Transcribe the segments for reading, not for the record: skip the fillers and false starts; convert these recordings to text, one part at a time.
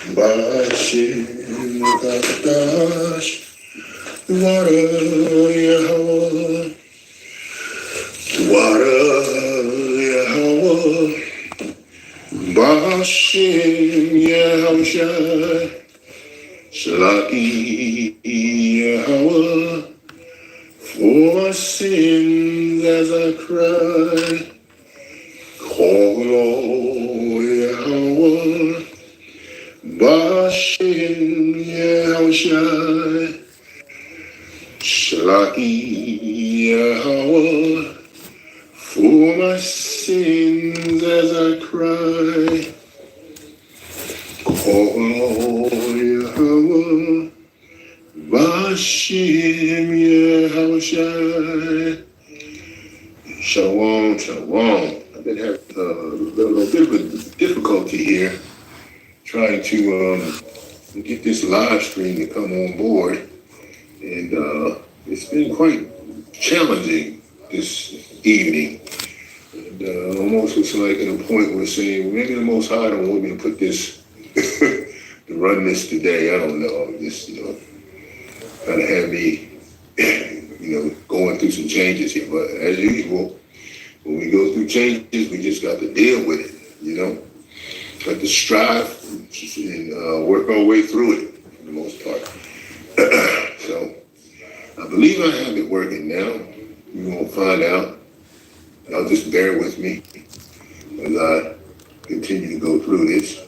Bahasham Katash Wara Yahawa Wara Yahawa Bahasham Yahawashi Shalaki Yahawa for my sins as I cry call on Yahawa Bahasham Yahawashi Shalaki Yahawa for my sins as I cry call on Yahawa Bahasham Yahawashi. Shalom, shalom. I've been having a little bit of a difficulty here trying to get this live stream to come on board, and it's been quite challenging this evening. And almost looks like at a point we're saying, well, maybe the Most High don't want me to put this, to run this today. I don't know. Just, kind of have me, going through some changes here. But as usual, when we go through changes, we just got to deal with it, Got to strive and work our way through it for the most part. So I believe I have it working now. We're going to find out. Y'all just bear with me as I continue to go through this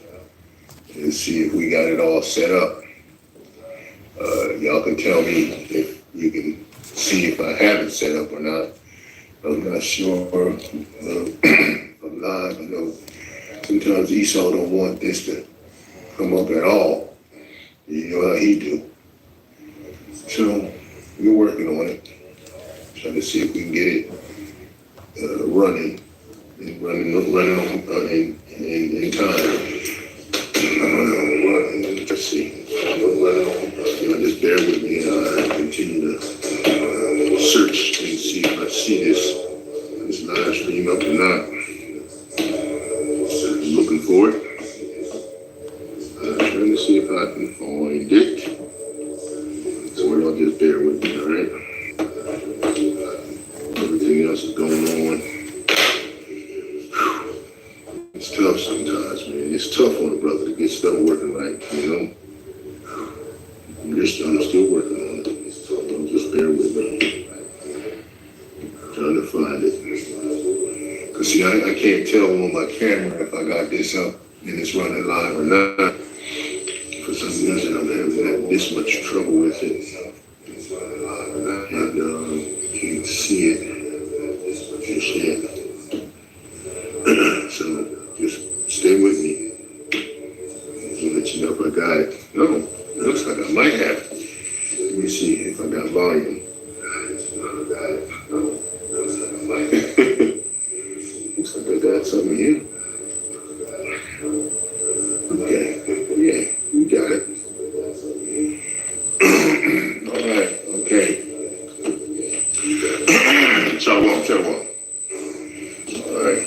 and see if we got it all set up. Y'all can tell me if you can see if I have it set up or not. I'm not sure. I'm live. Sometimes Esau don't want this to come up at all. You know how he do. So we're working on it. Trying to see if we can get it running in time. Let's see. Just bear with me. I continue to search and see if I see this live stream up or not. I'm looking for it. Trying to see if I can find it. So y'all just bear with me, all right? Everything else is going on. It's tough sometimes, man. It's tough on a brother to get stuff working right, I'm still working on it. So just bear with me. Trying to find it. Because see, I can't tell on my camera if I got this up and it's running live or not. For some reason, I'm having this much trouble with it. And can't see it just yet. So just stay with me. I'll let you know if I got it. No, it looks like I might have it. Let me see if I got volume. Looks like I got something here. Okay, yeah, we got it. All right, okay. Shalom. All right,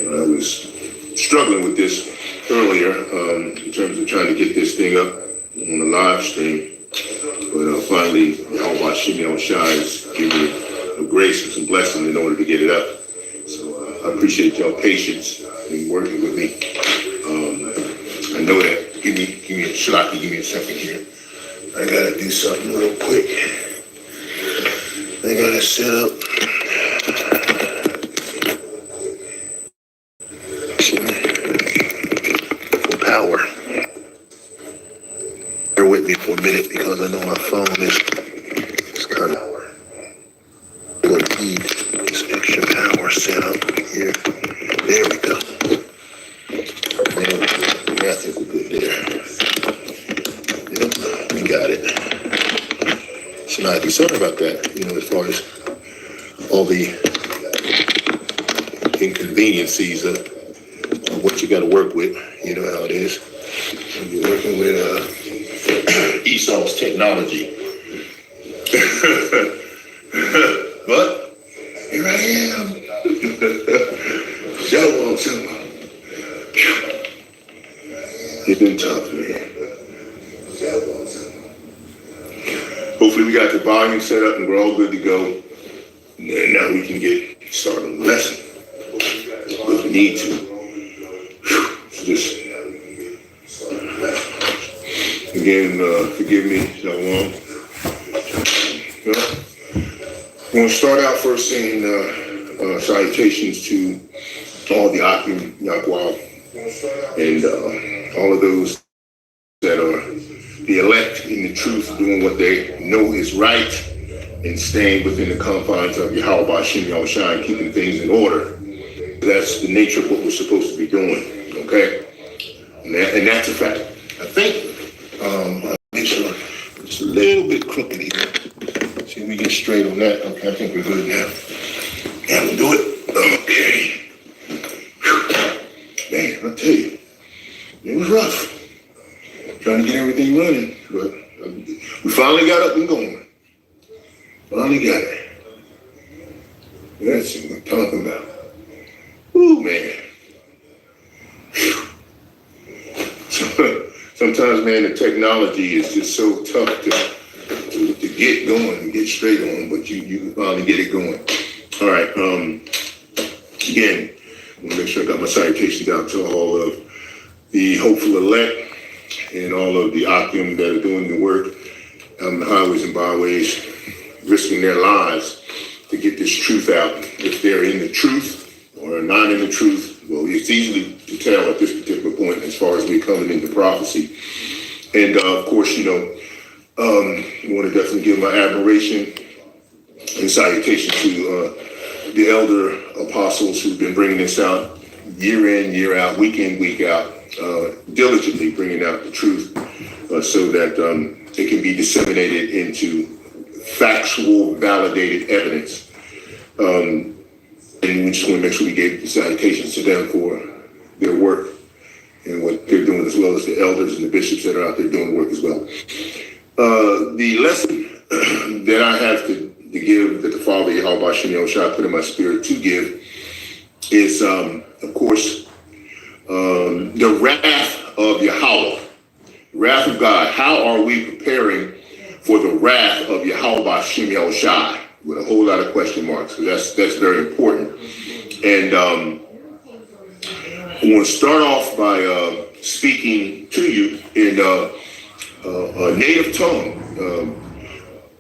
I was struggling with this earlier in terms of trying to get this thing up on the live stream. But finally, Yahawashi is giving me a grace and some blessing in order to get it up. So I appreciate y'all patience in working with me. I know that. Give me a shalaki, give me a second here. I gotta do something real quick. I gotta set up. For power. Bear with me for a minute because I know my phone is kind of going to need this extra power set up here. There we go. Yeah, I think we're good there. Yep, we got it. Sorry about that, as far as all the inconveniencies of what you got to work with. You know how it is. When you're working with Esau's technology. But here I am. Shalom. It's been tough, man. Hopefully we got the volume set up and we're all good to go. And now we can get started on the lesson. If we need to. Just again, forgive me, Shalom. I'm going to start out first saying salutations to all the Akim, YAHAWAH, and all of those that are the elect in the truth, doing what they know is right, and staying within the confines of Yahawashi, Yahawashi, keeping things in order. That's the nature of what we're supposed to be doing, okay? And that's a fact. I think, I'll make sure it's a little bit crooked here. See if we get straight on that. Okay, I think we're good now. Yeah, we'll do it. Okay. Man, I'll tell you, it was rough. Trying to get everything running, but we finally got up and going. Finally got it. That's what I'm talking about. Ooh, man. Sometimes, man, the technology is just so tough to get going and get straight on, but you can finally get it going. All right. Again, I want to make sure I got my salutations out to all of the hopeful elect and all of the Akim that are doing the work on the highways and byways, risking their lives to get this truth out. If they're in the truth or not in the truth, well, it's easy to tell at this particular point as far as we're coming into prophecy. And of course, I want to definitely give my admiration and salutation to the elder apostles who've been bringing this out year in, year out, week in, week out, diligently bringing out the truth so that it can be disseminated into factual, validated evidence. And we just want to make sure we gave the salutations to them for their work and what they're doing, as well as the elders and the bishops that are out there doing the work as well. The lesson that I have to give, that the Father, Yahawashi, put in my spirit to give, is, of course, the wrath of Yahawah, wrath of God. How are we preparing for the wrath of Yahawashi, Yahawashi? With a whole lot of question marks, because that's very important. And I want to start off by speaking to you in a native tongue.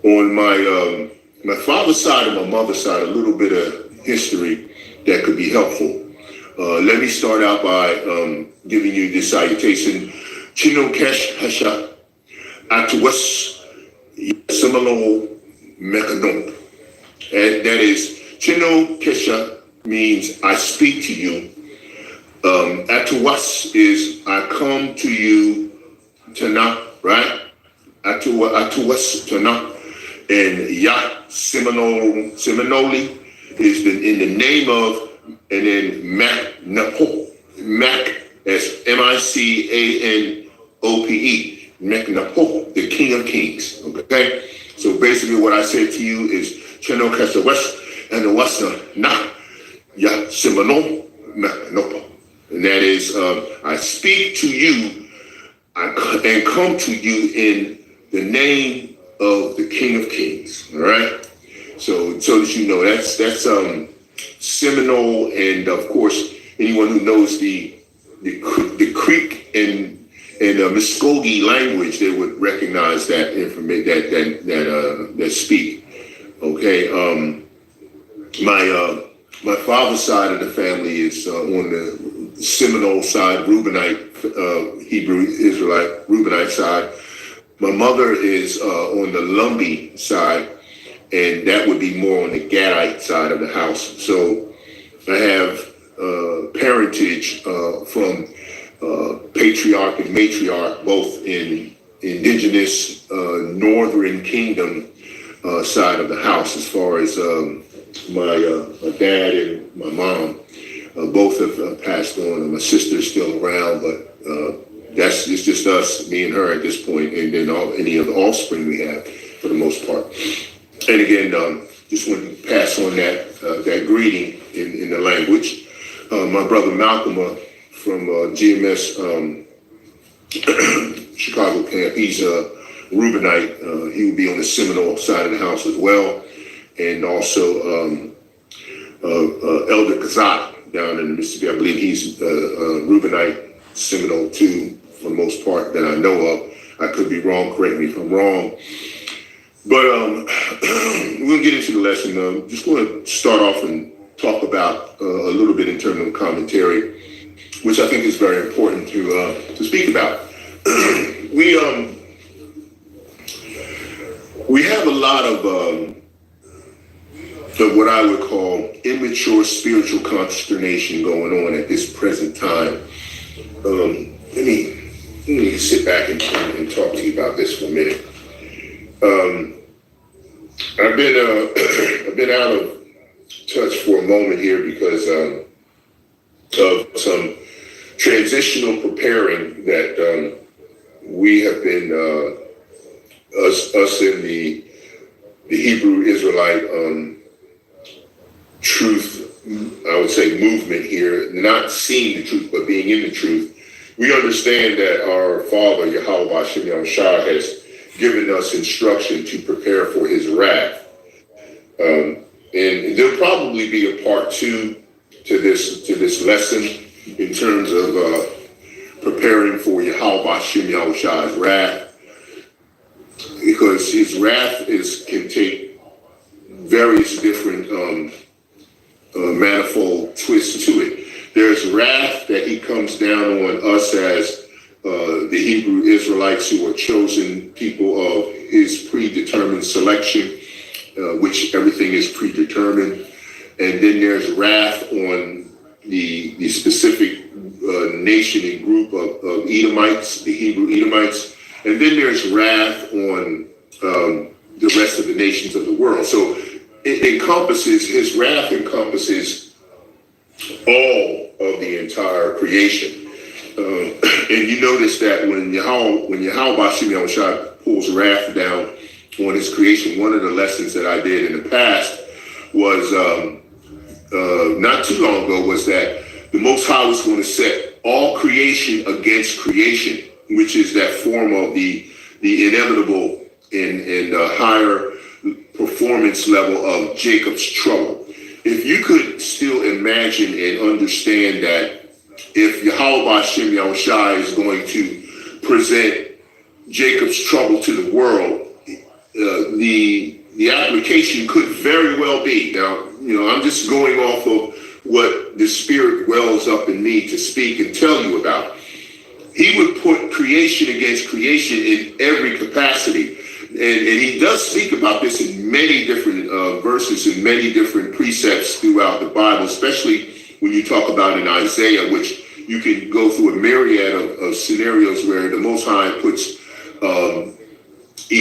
On my father's side and my mother's side, a little bit of history that could be helpful. Let me start out by giving you this salutation. Chino Kesh Hasha Atuwas Simalo Mekanon. And that is, Chino Kesha means I speak to you. Atuwas is I come to you tonight, right? Atuwas tonight. And Yah Seminoli is in the name of, and then Mac Napo, Mac as MICANOPE, Mac Napo, the King of Kings. Okay? So basically what I said to you is Cheno Kasa West and the Western Na Ya Simano Nopo. And that is I speak to you and come to you in the name of the King of Kings. All right. So that you know that's Seminole, and of course anyone who knows the Creek and Muskogee language, they would recognize that information that speak. Okay, my father's side of the family is on the Seminole side, Reubenite, Hebrew Israelite, Reubenite side. My mother is on the Lumbee side, and that would be more on the Gadite side of the house. So I have parentage from patriarch and matriarch, both in indigenous Northern Kingdom side of the house, as far as my dad and my mom. Both have passed on, and my sister's still around, but it's just us, me and her at this point, and then any of the offspring we have for the most part. And again, just want to pass on that greeting in the language. My brother Malcolm from GMS Chicago camp, he's Reubenite. He will be on the Seminole side of the house as well. And also Elder Kazak down in Mississippi. I believe he's Reubenite, Seminole too, for the most part that I know of. I could be wrong. Correct me if I'm wrong. But we're going to get into the lesson. I'm just going to start off and talk about a little bit in terms of commentary, which I think is very important to speak about. We have a lot of what I would call immature spiritual consternation going on at this present time. Let me sit back and talk to you about this for a minute. I've been out of touch for a moment here because of some transitional preparing that we have been us in the Hebrew Israelite truth, I would say, movement here, not seeing the truth but being in the truth. We understand that our Father Yahawashi has given us instruction to prepare for his wrath. And there'll probably be a part two to this lesson in terms of preparing for Yahawashi's wrath, because his wrath can take various different manifold twists to it. There's wrath that he comes down on us as the Hebrew Israelites who are chosen people of his predetermined selection, which everything is predetermined. And then there's wrath on the specific nation and group of Edomites, the Hebrew Edomites. And then there's wrath on the rest of the nations of the world. So his wrath encompasses all of the entire creation. And you notice that when Yahawah pulls wrath down on his creation, one of the lessons that I did in the past was, not too long ago, was that the Most High was going to set all creation against creation, which is that form of the inevitable and higher performance level of Jacob's trouble. If you could still imagine and understand that if Yahawah Yahawashi is going to present Jacob's trouble to the world, the application could very well be. Now, I'm just going off of what the Spirit wells up in me to speak and tell you about. He would put creation against creation in every capacity. And he does speak about this in many different verses and many different precepts throughout the Bible, especially when you talk about in Isaiah, which you can go through a myriad of scenarios where the Most High puts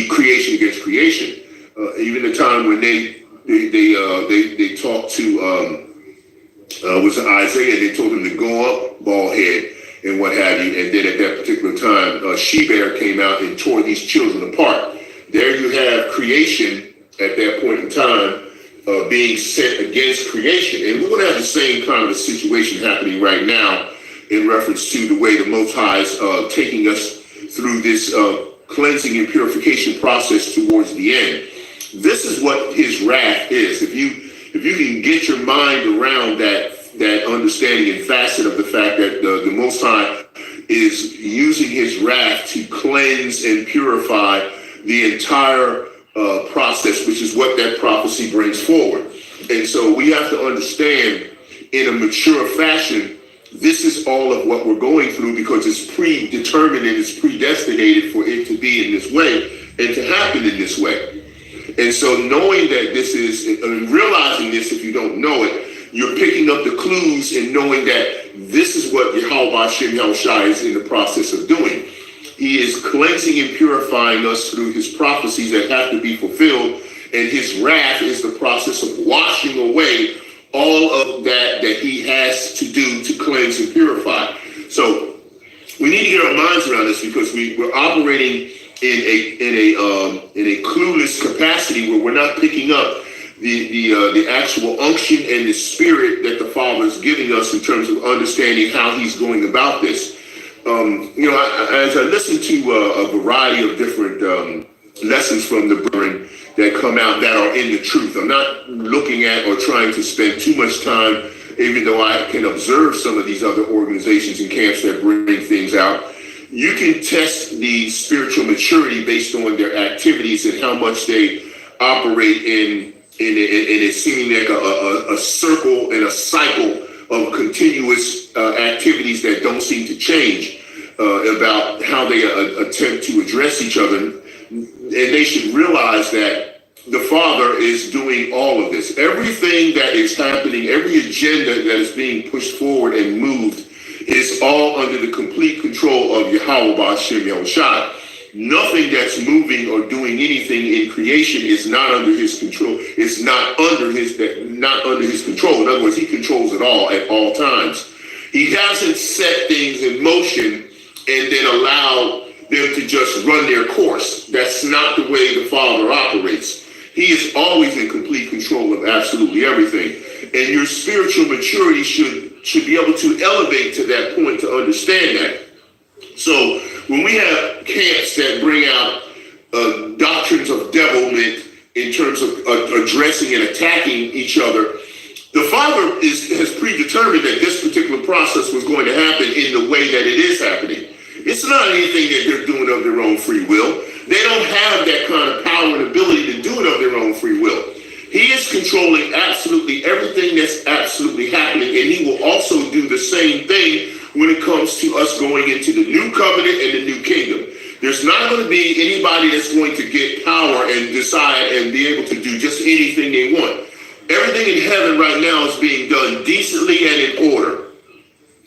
creation against creation. Even the time when they talked to was Isaiah, they told him to go up, bald head, and what have you. And then at that particular time, she-bear came out and tore these children apart. There you have creation at that point in time being set against creation. And we're going to have the same kind of a situation happening right now in reference to the way the Most High is taking us through this cleansing and purification process towards the end. This is what his wrath is. If you can get your mind around that understanding and facet of the fact that the Most High is using his wrath to cleanse and purify the entire process, which is what that prophecy brings forward. And so we have to understand in a mature fashion, this is all of what we're going through because it's predetermined and it's predestinated for it to be in this way and to happen in this way. And so knowing that this is, and realizing this if you don't know it, you're picking up the clues and knowing that this is what Yahawashi is in the process of doing. He is cleansing and purifying us through his prophecies that have to be fulfilled. And his wrath is the process of washing away all of that he has to do to cleanse and purify. So we need to get our minds around this because we're operating in a clueless capacity where we're not picking up the actual unction and the spirit that the Father is giving us in terms of understanding how he's going about this. As I listen to a variety of different lessons from the brethren that come out that are in the truth, I'm not looking at or trying to spend too much time, even though I can observe some of these other organizations and camps that bring things out. You can test the spiritual maturity based on their activities and how much they operate in it seeming like a circle and a cycle of continuous activities that don't seem to change about how they attempt to address each other. And they should realize that the Father is doing all of this. Everything that is happening, every agenda that is being pushed forward and moved is all under the complete control of Yahawashi, Bahasham, Yahawashi. Nothing that's moving or doing anything in creation is not under his control. It's not under his control. In other words, he controls it all at all times. He hasn't set things in motion and then allowed them to just run their course. That's not the way the Father operates. He is always in complete control of absolutely everything. And your spiritual maturity should be able to elevate to that point to understand that. So when we have camps that bring out doctrines of devilment in terms of addressing and attacking each other, the Father has predetermined that this particular process was going to happen in the way that it is happening. It's not anything that they're doing of their own free will. They don't have that kind of power and ability to do it of their own free will. He is controlling absolutely everything that's absolutely happening, and he will also do the same thing when it comes to us going into the new covenant and the new kingdom. There's not going to be anybody that's going to get power and decide and be able to do just anything they want. Everything in heaven right now is being done decently and in order.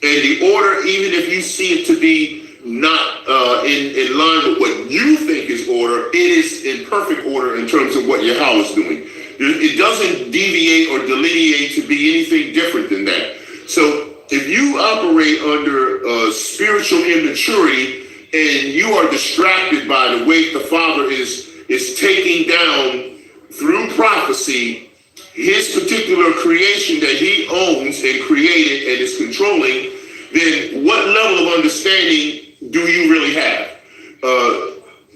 And the order, even if you see it to be not in line with what you think is order, it is in perfect order in terms of what Yahweh is doing. It doesn't deviate or delineate to be anything different than that. So if you operate under spiritual immaturity and you are distracted by the way the Father is taking down through prophecy his particular creation that he owns and created and is controlling, then what level of understanding do you really have?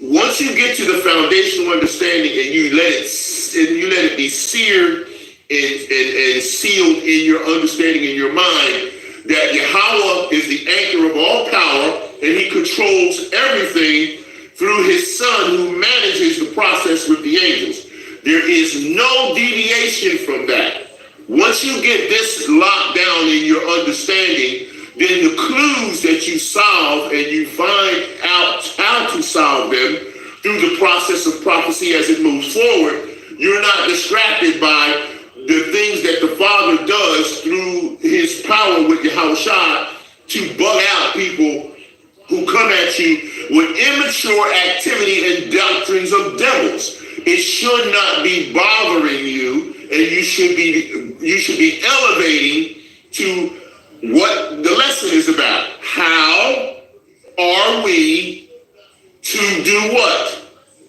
Once you get to the foundational understanding and you let it be seared and sealed in your understanding in your mind that Yahawah is the anchor of all power and he controls everything through his Son who manages the process with the angels. There is no deviation from that. Once you get this locked down in your understanding, then the clues that you solve and you find out how to solve them through the process of prophecy as it moves forward, you're not distracted by the things that the Father does through his power with Yahawashi to bug out people who come at you with immature activity and doctrines of devils. It should not be bothering you, and you should be elevating to what the lesson is about. How are we to do what?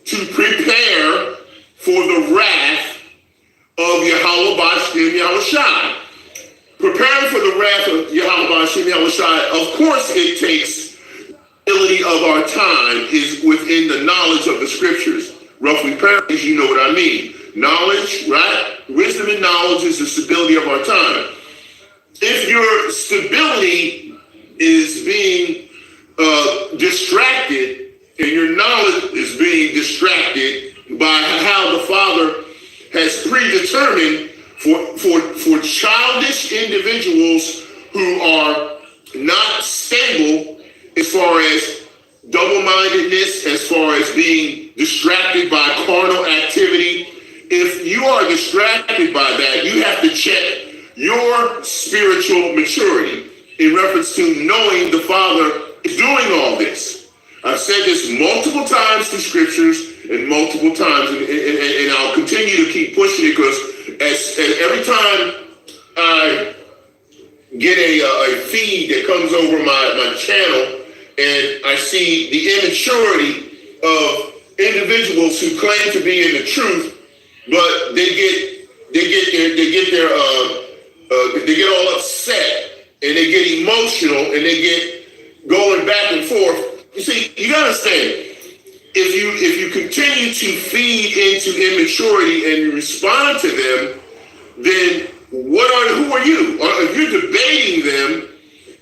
To prepare for the wrath of Yahawashi Bahasham Yahawashi. Preparing for the wrath of Yahawashi Bahasham Yahawashi, of course it takes ability of our time is within the knowledge of the scriptures. Roughly paraphrased, you know what I mean. Knowledge, right? Wisdom and knowledge is the stability of our time. If your stability is being distracted and your knowledge is being distracted by how the Father has predetermined for childish individuals who are not stable as far as double-mindedness, as far as being distracted by carnal activity, if you are distracted by that, you have to check your spiritual maturity in reference to knowing the Father is doing all this. I've said this multiple times through scriptures and multiple times, and I'll continue to keep pushing it because as every time I get a feed that comes over my channel and I see the immaturity of individuals who claim to be in the truth, but they get all upset and they get emotional and they get going back and forth. You see, you gotta understand, if you continue to feed into immaturity and you respond to them, then who are you? Or if you're debating them,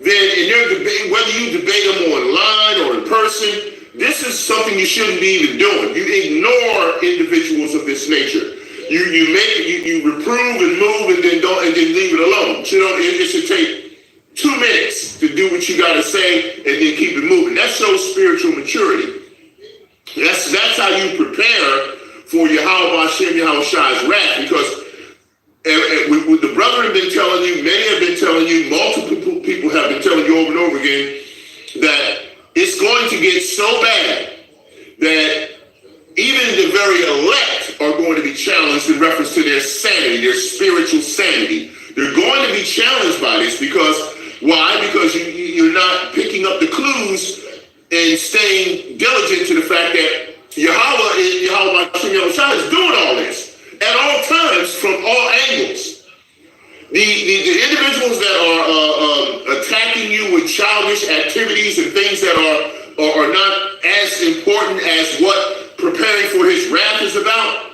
then in your debate, whether you debate them online or in person, this is something you shouldn't be even doing. You ignore individuals of this nature. You reprove and move and then leave it alone. So it should take 2 minutes to do what you got to say and then keep it moving. That shows spiritual maturity. That's how you prepare for Bahasham, Yahawashi's wrath, because the brother have been telling you, many have been telling you, multiple people have been telling you over and over again that it's going to get so bad that even the very elect are going to be challenged in reference to their sanity, their spiritual sanity. They're going to be challenged by this because, why? Because you're not picking up the clues and staying diligent to the fact that Yahawah is doing all this at all times from all angles. The individuals that are attacking you with childish activities and things that are not as important as what preparing for his wrath is about,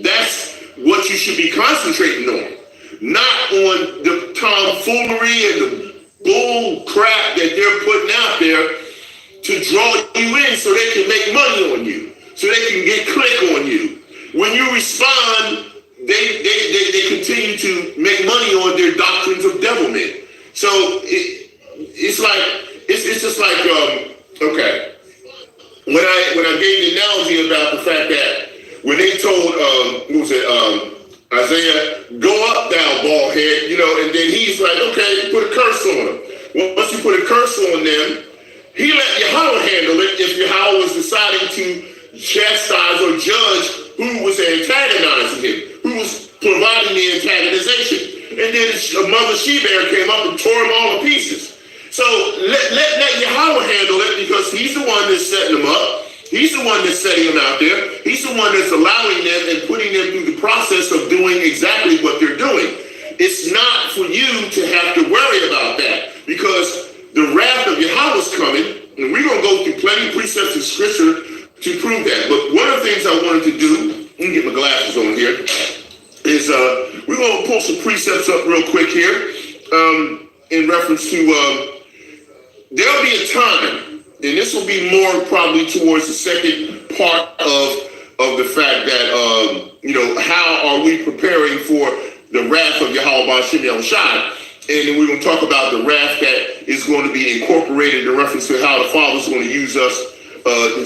that's what you should be concentrating on. Not on the tomfoolery and the bull crap that they're putting out there to draw you in so they can make money on you, so they can get click on you. When you respond, they continue to make money on their doctrines of devilment. So it's just like okay. When I gave the analogy about the fact that when they told Isaiah, go up thou bald head, and then he's like, okay, put a curse on him. Well, once you put a curse on them, he let Yahawah handle it if Yahawah was deciding to chastise or judge who was antagonizing him, who was providing the antagonization. And then Mother She-Bear came up and tore him all to pieces. So let Yahawah handle it, because he's the one that's setting them up. He's the one that's setting them out there. He's the one that's allowing them and putting them through the process of doing exactly what they're doing. It's not for you to have to worry about that, because the wrath of Yahawah is coming, and we're going to go through plenty of precepts of scripture to prove that. But one of the things I wanted to do, let me get my glasses on here, is we're going to pull some precepts up real quick here in reference to there'll be a time, and this will be more probably towards the second part of the fact that, how are we preparing for the wrath of Bahasham Yahawashi? And then we're going to talk about the wrath that is going to be incorporated in reference to how the Father's going to use us,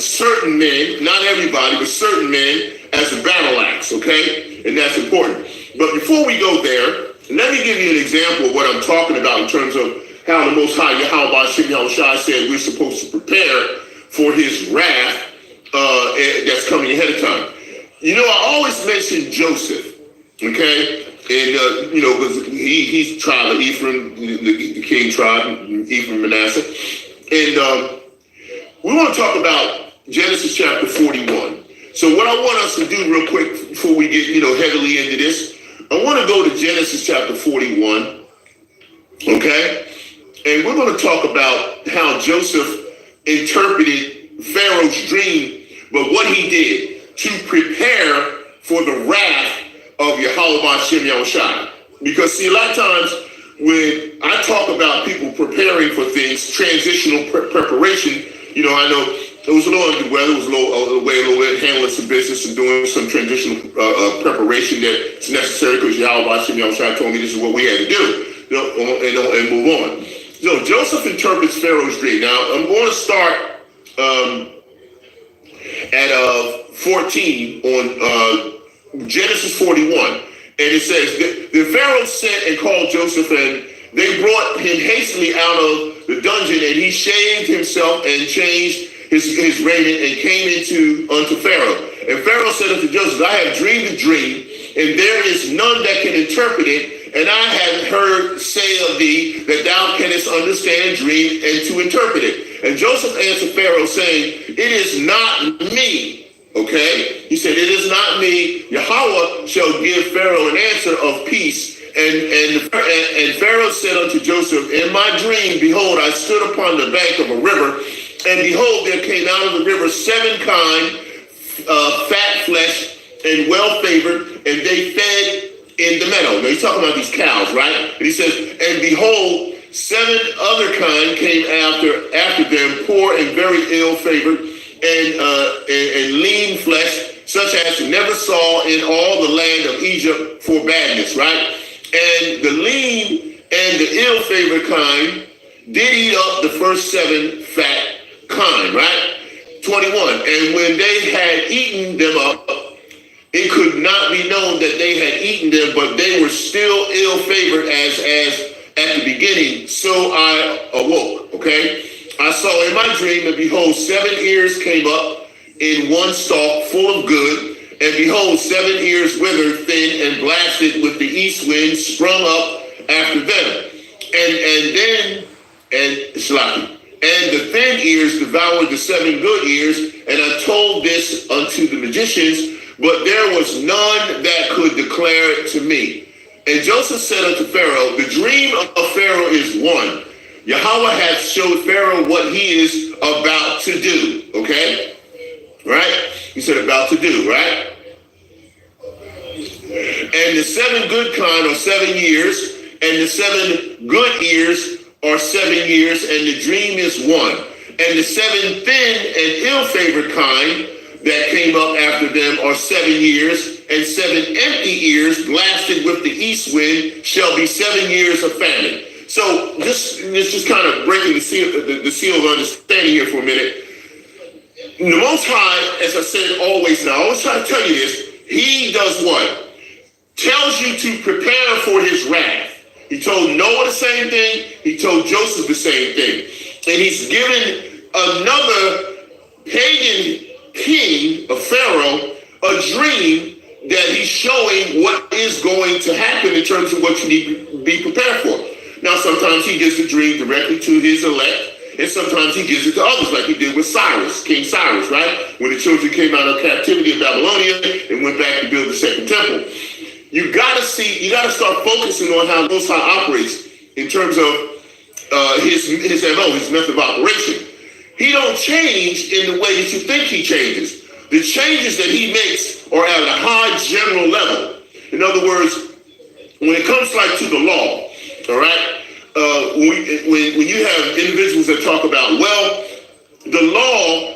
certain men, not everybody, but certain men, as a battle axe, okay? And that's important. But before we go there, let me give you an example of what I'm talking about in terms of how the Most High Bahasham Yahawashi said we're supposed to prepare for his wrath that's coming ahead of time. I always mention Joseph, okay? And, because he's tribe of Ephraim, the king tribe, Ephraim, Manasseh. And we want to talk about Genesis chapter 41. So what I want us to do real quick before we get, heavily into this, I want to go to Genesis chapter 41, okay? And we're going to talk about how Joseph interpreted Pharaoh's dream, but what he did to prepare for the wrath of Bahasham Yahawashi. Because see, a lot of times when I talk about people preparing for things, transitional preparation, I know it was a little under the weather, it was a little bit handling some business and doing some transitional preparation that's necessary, because Bahasham Yahawashi told me this is what we had to do, and move on. So Joseph interprets Pharaoh's dream. Now I'm going to start at 14 on Genesis 41, and it says, the Pharaoh sent and called Joseph, and they brought him hastily out of the dungeon, and he shaved himself and changed his raiment and came unto Pharaoh. And Pharaoh said unto Joseph, I have dreamed a dream, and there is none that can interpret it, and I have heard say of thee that thou canst understand dream and to interpret it. And Joseph answered Pharaoh, saying, it is not me. Okay, he said, it is not me. Yahawah shall give Pharaoh an answer of peace And Pharaoh said unto Joseph, in my dream, behold, I stood upon the bank of a river, and behold, there came out of the river 7 kine, fat flesh, and well favored, and they fed in the meadow. Now he's talking about these cows, right? And he says, and behold, 7 other kine came after them, poor and very ill favored, and lean flesh, such as never saw in all the land of Egypt for badness, right? And the lean and the ill-favored kind did eat up the first 7 fat kine, right? 21. And when they had eaten them up, it could not be known that they had eaten them, but they were still ill-favored as at the beginning. So I awoke, okay? I saw in my dream, and behold, 7 ears came up in one stalk full of good, and behold, 7 ears withered, thin, and blasted with the east wind sprung up after them. And the thin ears devoured the 7 good ears, and I told this unto the magicians, but there was none that could declare it to me. And Joseph said unto Pharaoh, the dream of Pharaoh is one. Yahawah hath showed Pharaoh what he is about to do, okay? Right? He said about to do, right? And the 7 good kine are 7 years, and the 7 good ears are 7 years, and the dream is one. And the 7 thin and ill-favored kine that came up after them are 7 years, and 7 empty ears blasted with the east wind shall be 7 years of famine. So this just kind of breaking the seal of understanding here for a minute. The Most High, as I said always, and I always try to tell you this, he does what? Tells you to prepare for his wrath. He told Noah the same thing. He told Joseph the same thing. And he's given another pagan king of Pharaoh a dream that he's showing what is going to happen in terms of what you need to be prepared for. Now, sometimes he gives the dream directly to his elect, and sometimes he gives it to others, like he did with Cyrus, King Cyrus, right? When the children came out of captivity in Babylonia and went back to build the second temple. You gotta start focusing on how Most High operates in terms of his MO, his method of operation. He don't change in the way that you think he changes. The changes that he makes are at a high general level. In other words, when it comes like to the law, all right, when you have individuals that talk about, well, the law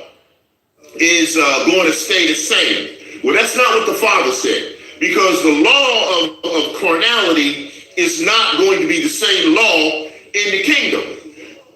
is going to stay the same. Well, that's not what the Father said, because the law of carnality is not going to be the same law in the kingdom.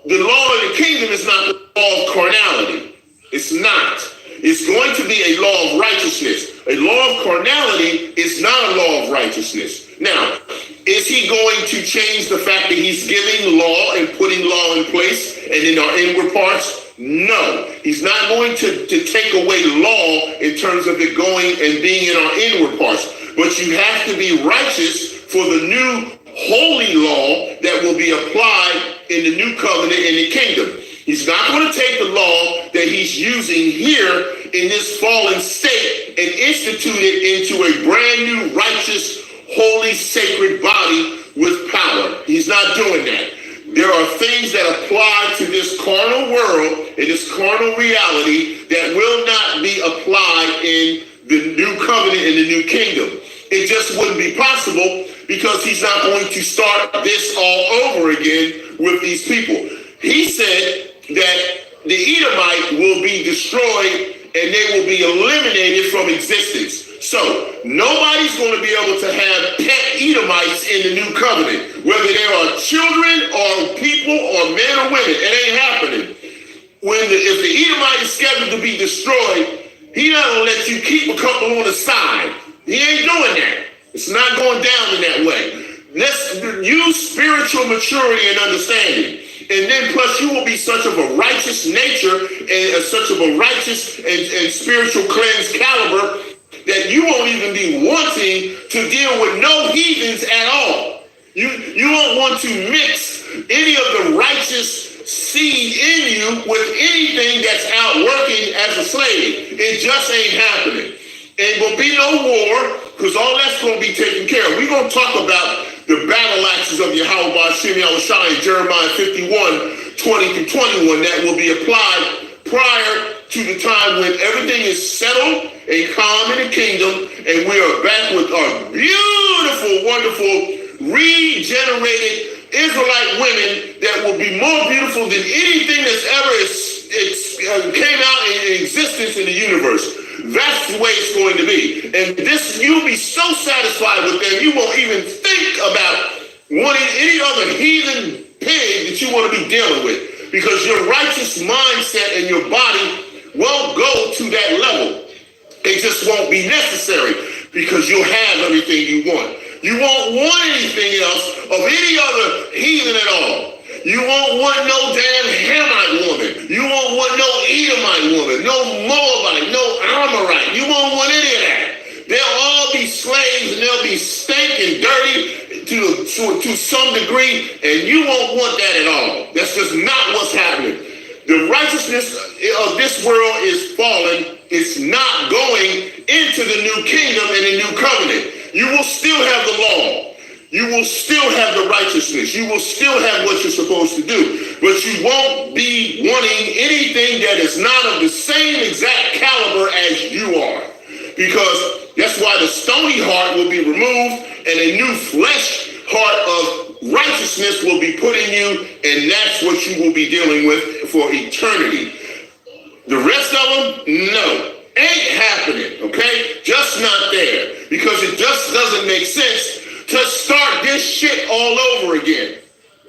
The law in the kingdom is not the law of carnality. It's not. It's going to be a law of righteousness. A law of carnality is not a law of righteousness. Now, is he going to change the fact that he's giving law and putting law in place and in our inward parts? No. He's not going to take away law in terms of it going and being in our inward parts. But you have to be righteous for the new holy law that will be applied in the new covenant in the kingdom. He's not going to take the law that he's using here in this fallen state and institute it into a brand new righteous, holy, sacred body with power. He's not doing that. There are things that apply to this carnal world and this carnal reality that will not be applied in the new covenant in the new kingdom. It just wouldn't be possible because he's not going to start this all over again with these people. He said that the Edomite will be destroyed and they will be eliminated from existence. So nobody's going to be able to have pet Edomites in the new covenant, whether they are children or people or men or women. It ain't happening. If the Edomite is scheduled to be destroyed, he not going to let you keep a couple on the side. He ain't doing that. It's not going down in that way. Let's use spiritual maturity and understanding. And then plus you will be such of a righteous nature and such of a righteous and spiritual cleansed caliber that you won't even be wanting to deal with no heathens at all. You won't want to mix any of the righteous seed in you with anything that's out working as a slave. It just ain't happening. Ain't gonna be no war, because all that's gonna be taken care of. We're gonna talk about the battle axes of Bahasham, Yahawashi, Jeremiah 51:20-21, that will be applied prior to the time when everything is settled and calm in the kingdom, and we are back with our beautiful, wonderful, regenerated Israelite women that will be more beautiful than anything that's ever came out in existence in the universe. That's the way it's going to be. And this, you'll be so satisfied with them, you won't even think about wanting any other heathen pig that you want to be dealing with, because your righteous mindset and your body won't go to that level. It just won't be necessary, because you'll have everything you want. You won't want anything else of any other heathen at all. You won't want no damn Hamite woman. You won't want no Edomite woman, no Moabite, no Amorite. You won't want any of that. They'll all be slaves, and they'll be stinking dirty to some degree, and you won't want that at all. That's just not what's happening. The righteousness of this world is fallen. It's not going into the new kingdom and the new covenant. You will still have the law. You will still have the righteousness. You will still have what you're supposed to do. But you won't be wanting anything that is not of the same exact caliber as you are. Because that's why the stony heart will be removed and a new flesh heart of righteousness will be put in you, and that's what you will be dealing with for eternity. The rest of them, no. Ain't happening, okay? Just not there. Because it just doesn't make sense to start this shit all over again.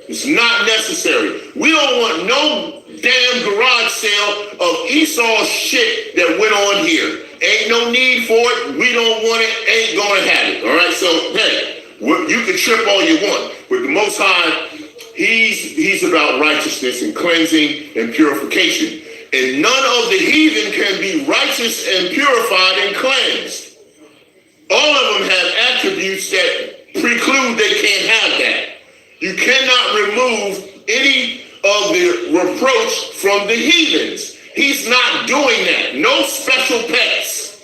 It's not necessary. We don't want no damn garage sale of Esau's shit that went on here. Ain't no need for it. We don't want it. Ain't gonna have it. All right? So, hey, you can trip all you want. But the Most High, he's about righteousness and cleansing and purification. And none of the heathen can be righteous and purified and cleansed. All of them have attributes that preclude they can't have that. You cannot remove any of the reproach from the heathens. He's not doing that. No special pets.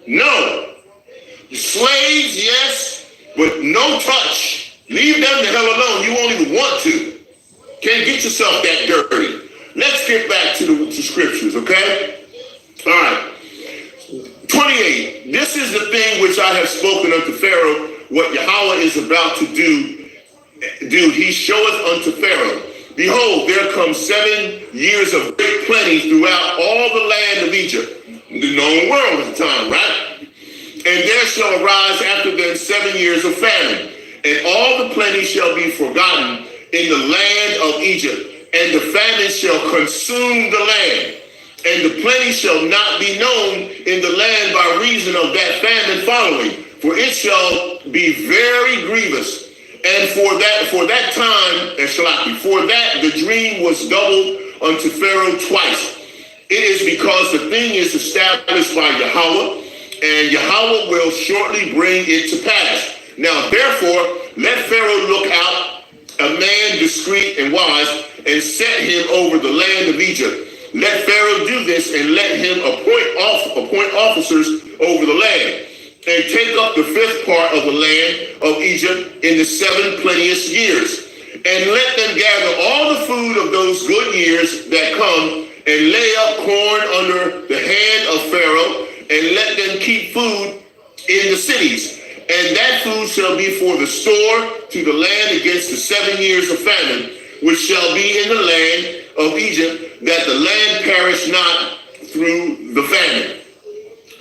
No. Slaves, yes, but no touch. Leave them the hell alone. You won't even want to. Can't get yourself that dirty. Let's get back to the scriptures, okay? All right. 28. This is the thing which I have spoken unto Pharaoh, what Yahweh is about to do. He showeth unto Pharaoh. Behold, there come 7 years of great plenty throughout all the land of Egypt, the known world at the time, right? And there shall arise after them 7 years of famine, and all the plenty shall be forgotten in the land of Egypt, and the famine shall consume the land, and the plenty shall not be known in the land by reason of that famine following, for it shall be very grievous. And for that time, the dream was doubled unto Pharaoh twice. It is because the thing is established by Yahawah, and Yahawah will shortly bring it to pass. Now, therefore, let Pharaoh look out a man discreet and wise, and set him over the land of Egypt. Let Pharaoh do this, and let him appoint officers over the land, and take up the 5th part of the land of Egypt in the 7 plenteous years, and let them gather all the food of those good years that come, and lay up corn under the hand of Pharaoh, and let them keep food in the cities. And that food shall be for the store to the land against the 7 years of famine, which shall be in the land of Egypt, that the land perish not through the famine.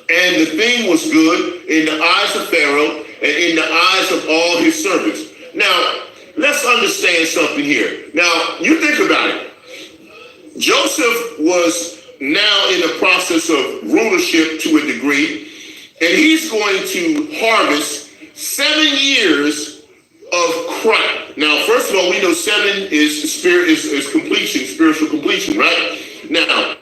And the thing was good in the eyes of Pharaoh and in the eyes of all his servants. Now, let's understand something here. Now, you think about it. Joseph was now in the process of rulership to a degree, and he's going to harvest 7 years of crop. Now, first of all, we know 7 is completion, spiritual completion, right? Now,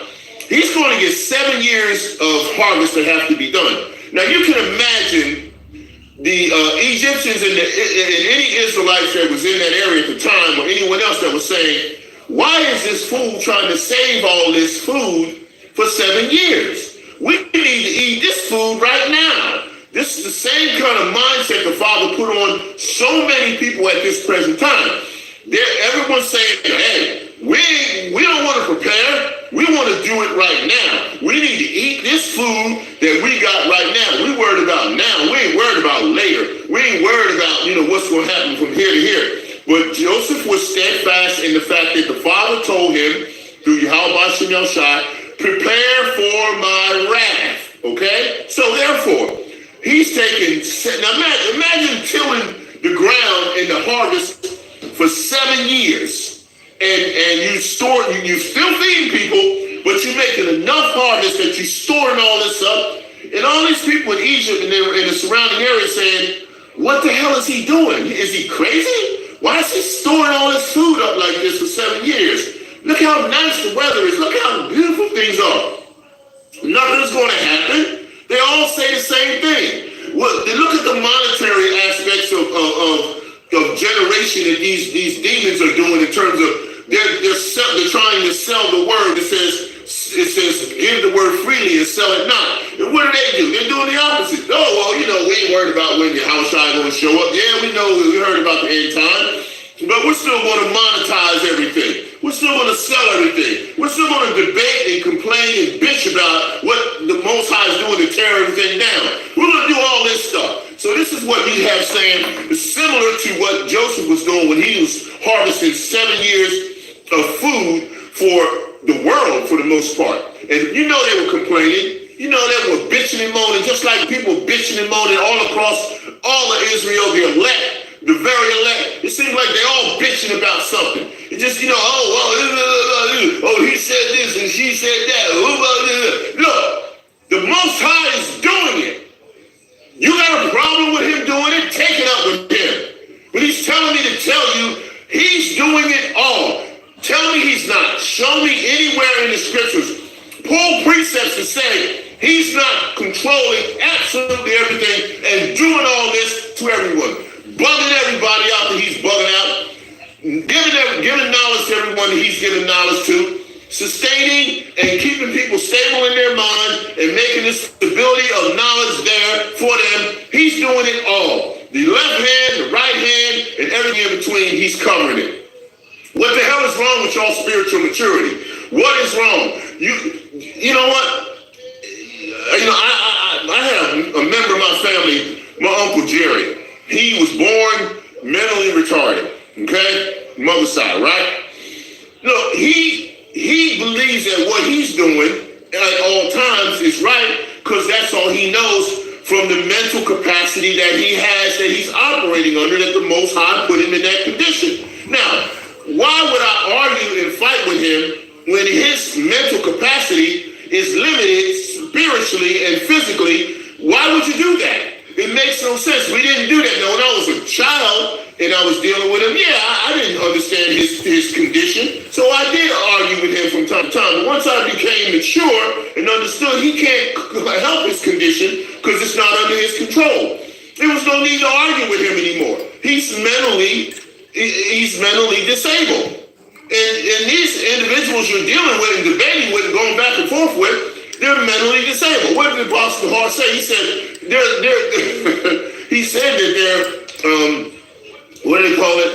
he's going to get 7 years of harvest that have to be done. Now, you can imagine the Egyptians and any Israelites that was in that area at the time, or anyone else that was saying, why is this fool trying to save all this food for 7 years? We need to eat this food right now. This the same kind of mindset the Father put on so many people at this present time. Everyone's saying, hey, we don't want to prepare. We want to do it right now. We need to eat this food that we got right now. We worried about now. We ain't worried about later. We ain't worried about, what's going to happen from here to here. But Joseph was steadfast in the fact that the Father told him through Yahawashi, prepare for my wrath. Okay? So therefore, he's taking, now imagine tilling the ground in the harvest for 7 years. And you're still feeding people, but you're making enough harvest that you're storing all this up. And all these people in Egypt and in the surrounding area saying, what the hell is he doing? Is he crazy? Why is he storing all this food up like this for 7 years? Look how nice the weather is. Look how beautiful things are. Nothing's going to happen. They all say the same thing. Well, they look at the monetary aspects of generation that these demons are doing in terms of they're trying to sell the word. It says give the word freely and sell it not. And what do? They're doing the opposite. Oh, well, we ain't worried about when Yahawashi is going to show up. Yeah, we know, we heard about the end time, but we're still going to monetize everything. We're still going to sell everything. We're still going to debate and complain and bitch about what the Most High is doing to tear everything down. We're going to do all this stuff. So this is what we have saying is similar to what Joseph was doing when he was harvesting 7 years of food for the world for the most part. And they were complaining. They were bitching and moaning, just like people bitching and moaning all across all of Israel, the elect, the very elect. It seems like they're all bitching about something. It just, he said this and she said that. Look, the Most High is doing it. You got a problem with him doing it? Take it up with him. But he's telling me to tell you, he's doing it all. Tell me he's not. Show me anywhere in the scriptures. Pull precepts to say he's not controlling absolutely everything and doing all this to everyone. Bugging everybody out that he's bugging out. Giving knowledge to everyone that he's giving knowledge to. Sustaining and keeping people stable in their mind and making the stability of knowledge there for them. He's doing it all. The left hand, the right hand, and everything in between, he's covering it. What the hell is wrong with y'all spiritual maturity? What is wrong? You know what? I have a member of my family, my Uncle Jerry. He was born mentally retarded, okay? Mother's side, right? Look, he believes that what he's doing at all times is right because that's all he knows from the mental capacity that he has, that he's operating under, that the Most High put him in that condition. Now, why would I argue and fight with him when his mental capacity is limited spiritually and physically? Why would you do that? It makes no sense. We didn't do that. Now, when I was a child and I was dealing with him, I didn't understand his condition. So I did argue with him from time to time. But once I became mature and understood he can't help his condition because it's not under his control, there was no need to argue with him anymore. He's mentally disabled. And these individuals you're dealing with and debating with and going back and forth with, they're mentally disabled. What did Apostle Hart say? He said he said that they're what do they call it?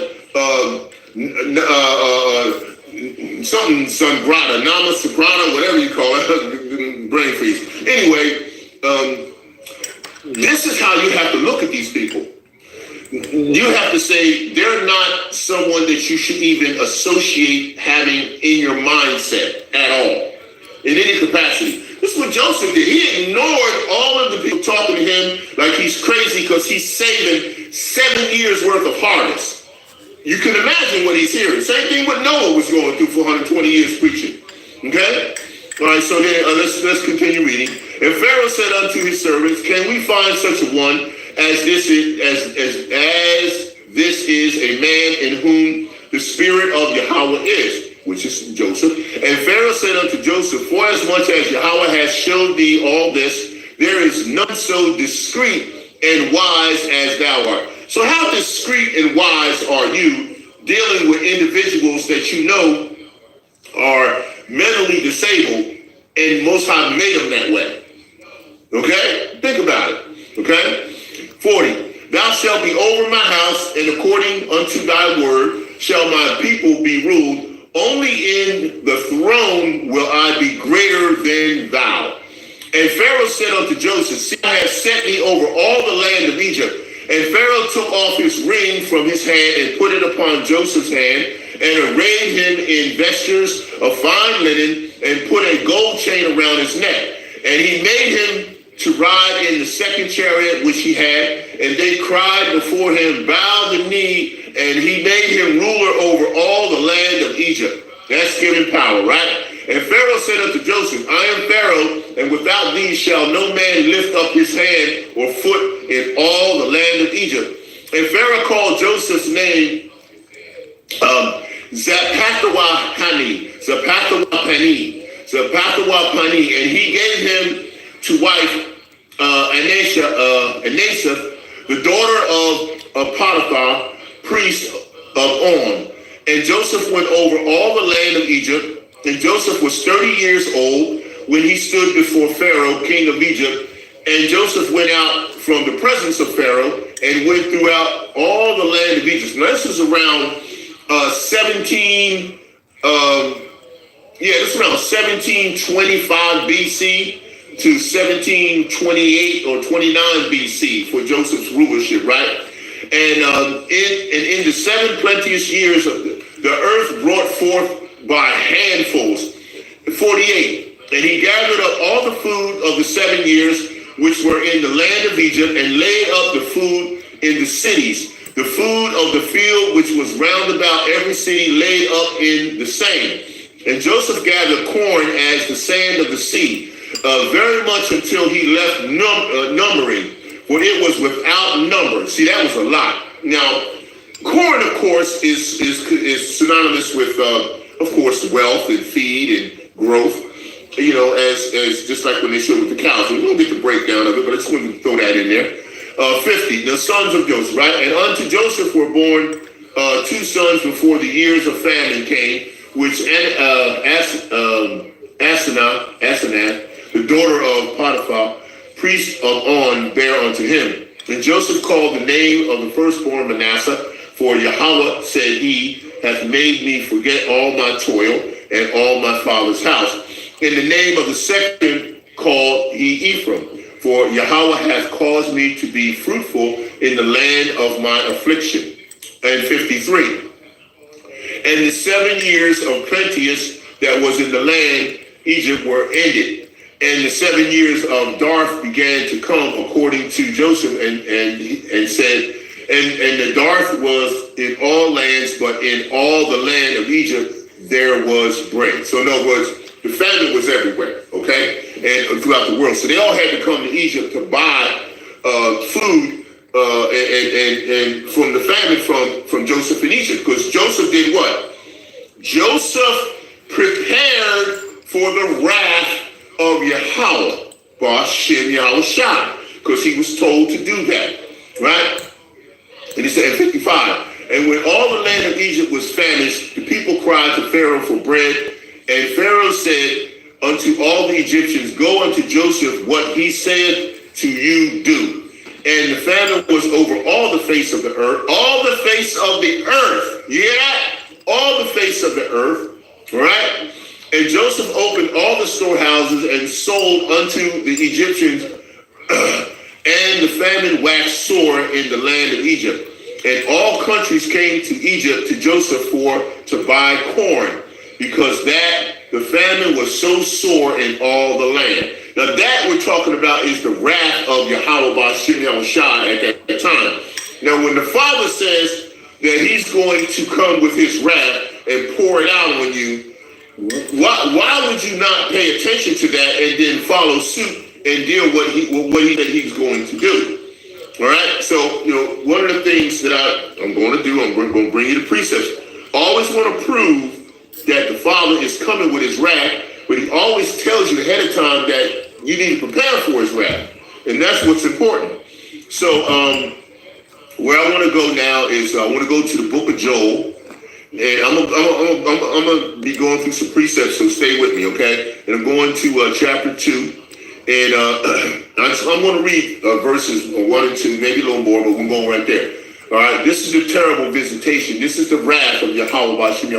Something sangrata, nama sagrada, whatever you call it, brain freeze. Anyway, this is how you have to look at these people. You have to say they're not someone that you should even associate having in your mindset at all, in any capacity. This is what Joseph did. He ignored all of the people talking to him like he's crazy because he's saving 7 years worth of harvest. You can imagine what he's hearing. Same thing what Noah was going through for 120 years preaching. Okay? All right, so then let's continue reading. And Pharaoh said unto his servants, can we find such a one as this is a man in whom the spirit of Yahawah is, which is Joseph. And Pharaoh said unto Joseph, for as much as Yahawah has showed thee all this, there is none so discreet and wise as thou art. So how discreet and wise are you dealing with individuals that you know are mentally disabled and Most High made them that way? Okay? Think about it. Okay? 40. Thou shalt be over my house, and according unto thy word shall my people be ruled. Only in the throne will I be greater than thou. And Pharaoh said unto Joseph, see, I have set thee over all the land of Egypt. And Pharaoh took off his ring from his hand and put it upon Joseph's hand, and arrayed him in vestures of fine linen, and put a gold chain around his neck. And he made him to ride in the second chariot which he had, and they cried before him, bow the knee, and he made him ruler over all the land of Egypt. That's giving power, right? And Pharaoh said unto Joseph, I am Pharaoh, and without thee shall no man lift up his hand or foot in all the land of Egypt. And Pharaoh called Joseph's name Zapathawapani, and he gave him to wife Anasaph, the daughter of Potiphar, priest of On. And Joseph went over all the land of Egypt. And Joseph was 30 years old when he stood before Pharaoh, king of Egypt. And Joseph went out from the presence of Pharaoh and went throughout all the land of Egypt. Now this is around 1725 BC to 1728 or 29 BC for Joseph's rulership, right? And in the 7 plenteous years of the earth brought forth by handfuls, 48. And he gathered up all the food of the 7 years which were in the land of Egypt, and laid up the food in the cities. The food of the field which was round about every city laid up in the same. And Joseph gathered corn as the sand of the sea, very much until he left numbering, for it was without number. See, that was a lot. Now, corn, of course, is synonymous with, of course, wealth and feed and growth. You know, as just like when they showed with the cows. We don't get the breakdown of it, but I just wanted to throw that in there. 50, the sons of Joseph, right? And unto Joseph were born 2 sons before the years of famine came, which Asenath, the daughter of Potiphar, priest of On, bare unto him. And Joseph called the name of the firstborn Manasseh, for Yahawashi, said he, hath made me forget all my toil and all my father's house. In the name of the second called he Ephraim, for Yahawashi hath caused me to be fruitful in the land of my affliction. And 53. And the 7 years of plenteous that was in the land Egypt were ended. And the 7 years of Darth began to come according to Joseph, and said, and the Darth was in all lands, but in all the land of Egypt there was bread. So in other words, the famine was everywhere, okay, and throughout the world. So they all had to come to Egypt to buy food and from the famine from Joseph in Egypt, because Joseph did what? Joseph prepared for the wrath of Yahawashi, Bahasham Yahawashi, because he was told to do that, right? And he said in 55, and when all the land of Egypt was famished, the people cried to Pharaoh for bread. And Pharaoh said unto all the Egyptians, go unto Joseph, what he saith to you do. And the famine was over all the face of the earth, all the face of the earth. You hear that? All the face of the earth, right? And Joseph opened all the storehouses and sold unto the Egyptians, and the famine waxed sore in the land of Egypt. And all countries came to Egypt to Joseph to buy corn, because that the famine was so sore in all the land. Now that we're talking about is the wrath of Yahawashi at that time. Now when the Father says that he's going to come with his wrath and pour it out on you, why would you not pay attention to that and then follow suit and deal what he said he's going to do? All right. So, you know, one of the things that I'm going to do, I'm going to bring you the precepts. Always want to prove that the Father is coming with his wrath, but he always tells you ahead of time that you need to prepare for his wrath. And that's what's important. So where I want to go now is I want to go to the book of Joel. And I'm gonna be going through some precepts, so stay with me, okay? And I'm going to chapter 2. And I'm going to read verses 1 and 2, maybe a little more, but we're going right there. All right, this is the terrible visitation. This is the wrath of Yahawashi.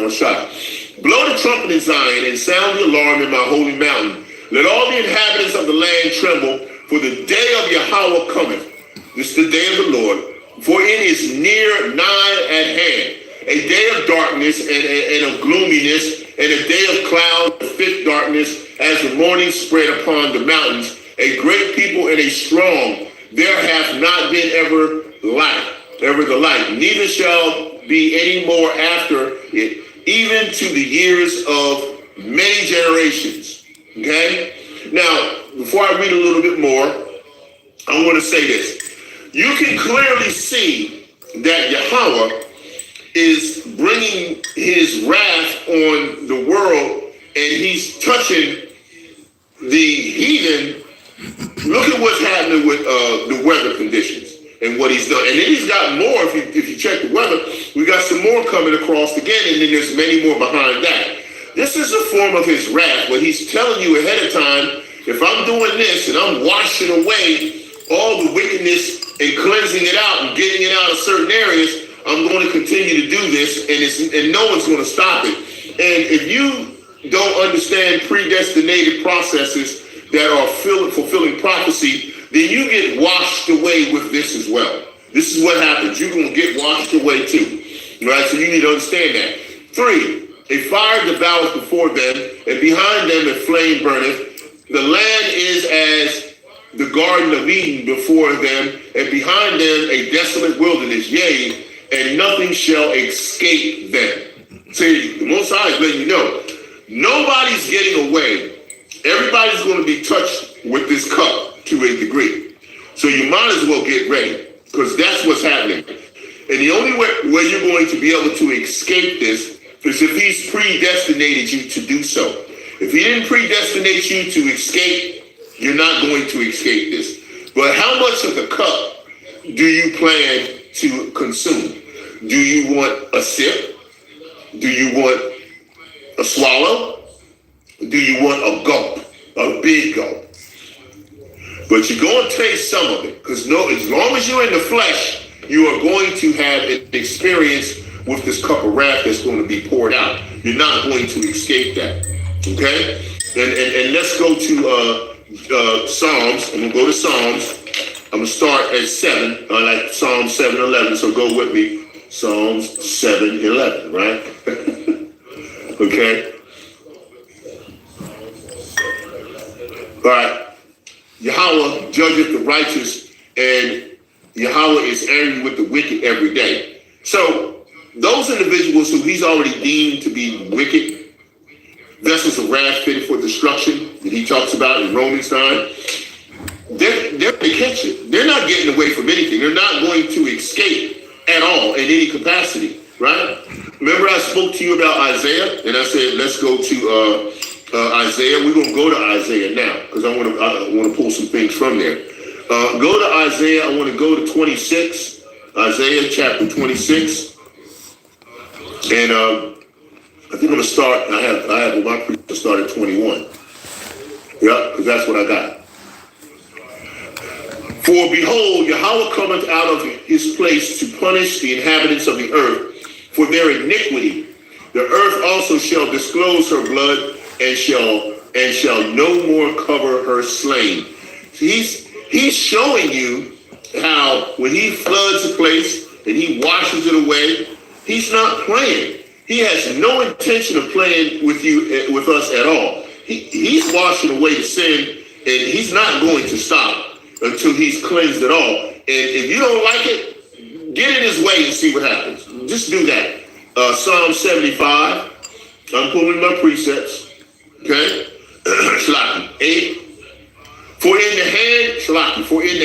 Blow the trumpet in Zion and sound the alarm in my holy mountain. Let all the inhabitants of the land tremble, for the day of Yahawah cometh. This is the day of the Lord, for it is near, nigh at hand. A day of darkness and of gloominess, and a day of cloud and thick darkness, as the morning spread upon the mountains. A great people and a strong. There hath not been ever the like. Neither shall be any more after it, even to the years of many generations. Okay? Now, before I read a little bit more, I want to say this. You can clearly see that Yahawaah is bringing his wrath on the world, and he's touching the heathen. Look at what's happening with the weather conditions and what he's done. And then he's got more. If you check the weather, we got some more coming across again, and then there's many more behind that. This is a form of his wrath, where he's telling you ahead of time, if I'm doing this and I'm washing away all the wickedness and cleansing it out and getting it out of certain areas, I'm going to continue to do this, and no one's going to stop it. And if you don't understand predestinated processes that are fulfilling prophecy, then you get washed away with this as well. This is what happens. You're going to get washed away too. Right? So you need to understand that. 3, a fire devoureth before them, and behind them a flame burneth. The land is as the Garden of Eden before them, and behind them a desolate wilderness, yea, and nothing shall escape them. See, the Most High is letting you know, nobody's getting away. Everybody's going to be touched with this cup to a degree. So you might as well get ready, because that's what's happening. And the only way you're going to be able to escape this is if he's predestinated you to do so. If he didn't predestinate you to escape, you're not going to escape this. But how much of the cup do you plan to consume? Do you want a sip? Do you want a swallow? Do you want a gulp, a big gulp? But you're going to taste some of it, because as long as you're in the flesh, you are going to have an experience with this cup of wrath that's going to be poured out. You're not going to escape that. Okay? And let's go to Psalms. I'm going to go to Psalms. I'm going to start at 7, like Psalm 7:11, so go with me. Psalms 7:11, right? Okay. All right. Yahawah judgeth the righteous, and Yahawah is angry with the wicked every day. So those individuals who he's already deemed to be wicked, vessels of wrath fitted for destruction, that he talks about in Romans 9, they're going to catch it. They're not getting away from anything. They're not going to escape at all in any capacity, right? Remember I spoke to you about Isaiah, and I said, let's go to Isaiah. We're going to go to Isaiah now, because I want to pull some things from there. Go to Isaiah. I want to go to 26, Isaiah chapter 26. And I think I'm going to start, I have my preacher start at 21. Yeah, because that's what I got. For behold, Yahawah cometh out of his place to punish the inhabitants of the earth for their iniquity. The earth also shall disclose her blood, and shall no more cover her slain. He's showing you how when he floods a place and he washes it away, he's not playing. He has no intention of playing with us at all. He's washing away the sin, and he's not going to stop until he's cleansed it all. And if you don't like it, get in his way and see what happens. Just do that. Psalm 75. I'm pulling my precepts. Okay? Shalaki. 8. For in the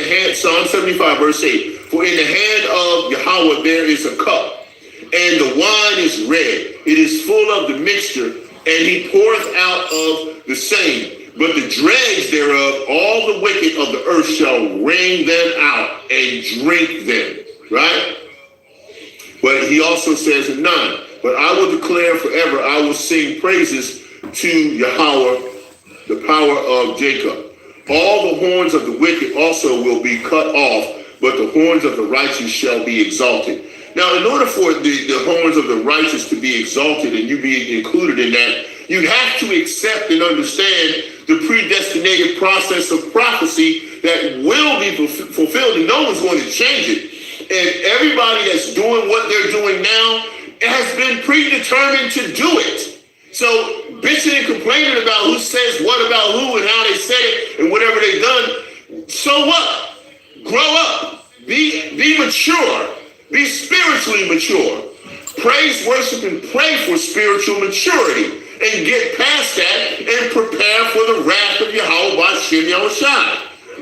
hand, Psalm 75, verse 8. For in the hand of Yahawah there is a cup, and the wine is red. It is full of the mixture, and he poureth out of the same. But the dregs thereof, all the wicked of the earth shall wring them out and drink them. Right? But he also says in 9, but I will declare forever, I will sing praises to Yahawah, the power of Jacob. All the horns of the wicked also will be cut off, but the horns of the righteous shall be exalted. Now, in order for the horns of the righteous to be exalted and you be included in that, you have to accept and understand the predestinated process of prophecy that will be fulfilled, and no one's going to change it. And everybody that's doing what they're doing now has been predetermined to do it. So bitching and complaining about who says what about who and how they said it and whatever they've done, so what? Grow up. Be mature. Be spiritually mature. Praise, worship, and pray for spiritual maturity. And get past that and prepare for the wrath of Yahawashi,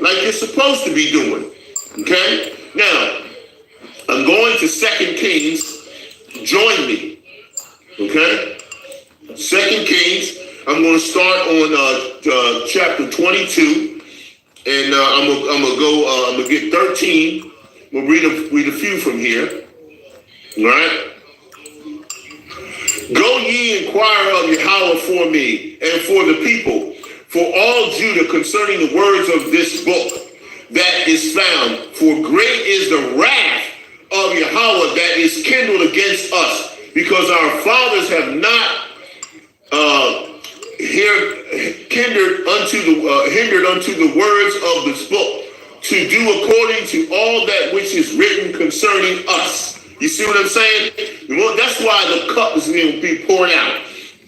like you're supposed to be doing. Okay? Now, I'm going to 2 Kings. Join me. Okay? 2 Kings. I'm going to start on chapter 22. And I'm going to get 13. We'll read a few from here. All right? Go ye inquire of Yahawah for me and for the people, for all Judah concerning the words of this book that is found. For great is the wrath of Yahawah that is kindled against us, because our fathers have not hindered unto the words of this book, to do according to all that which is written concerning us. You see what I'm saying? That's why the cup is going to be poured out.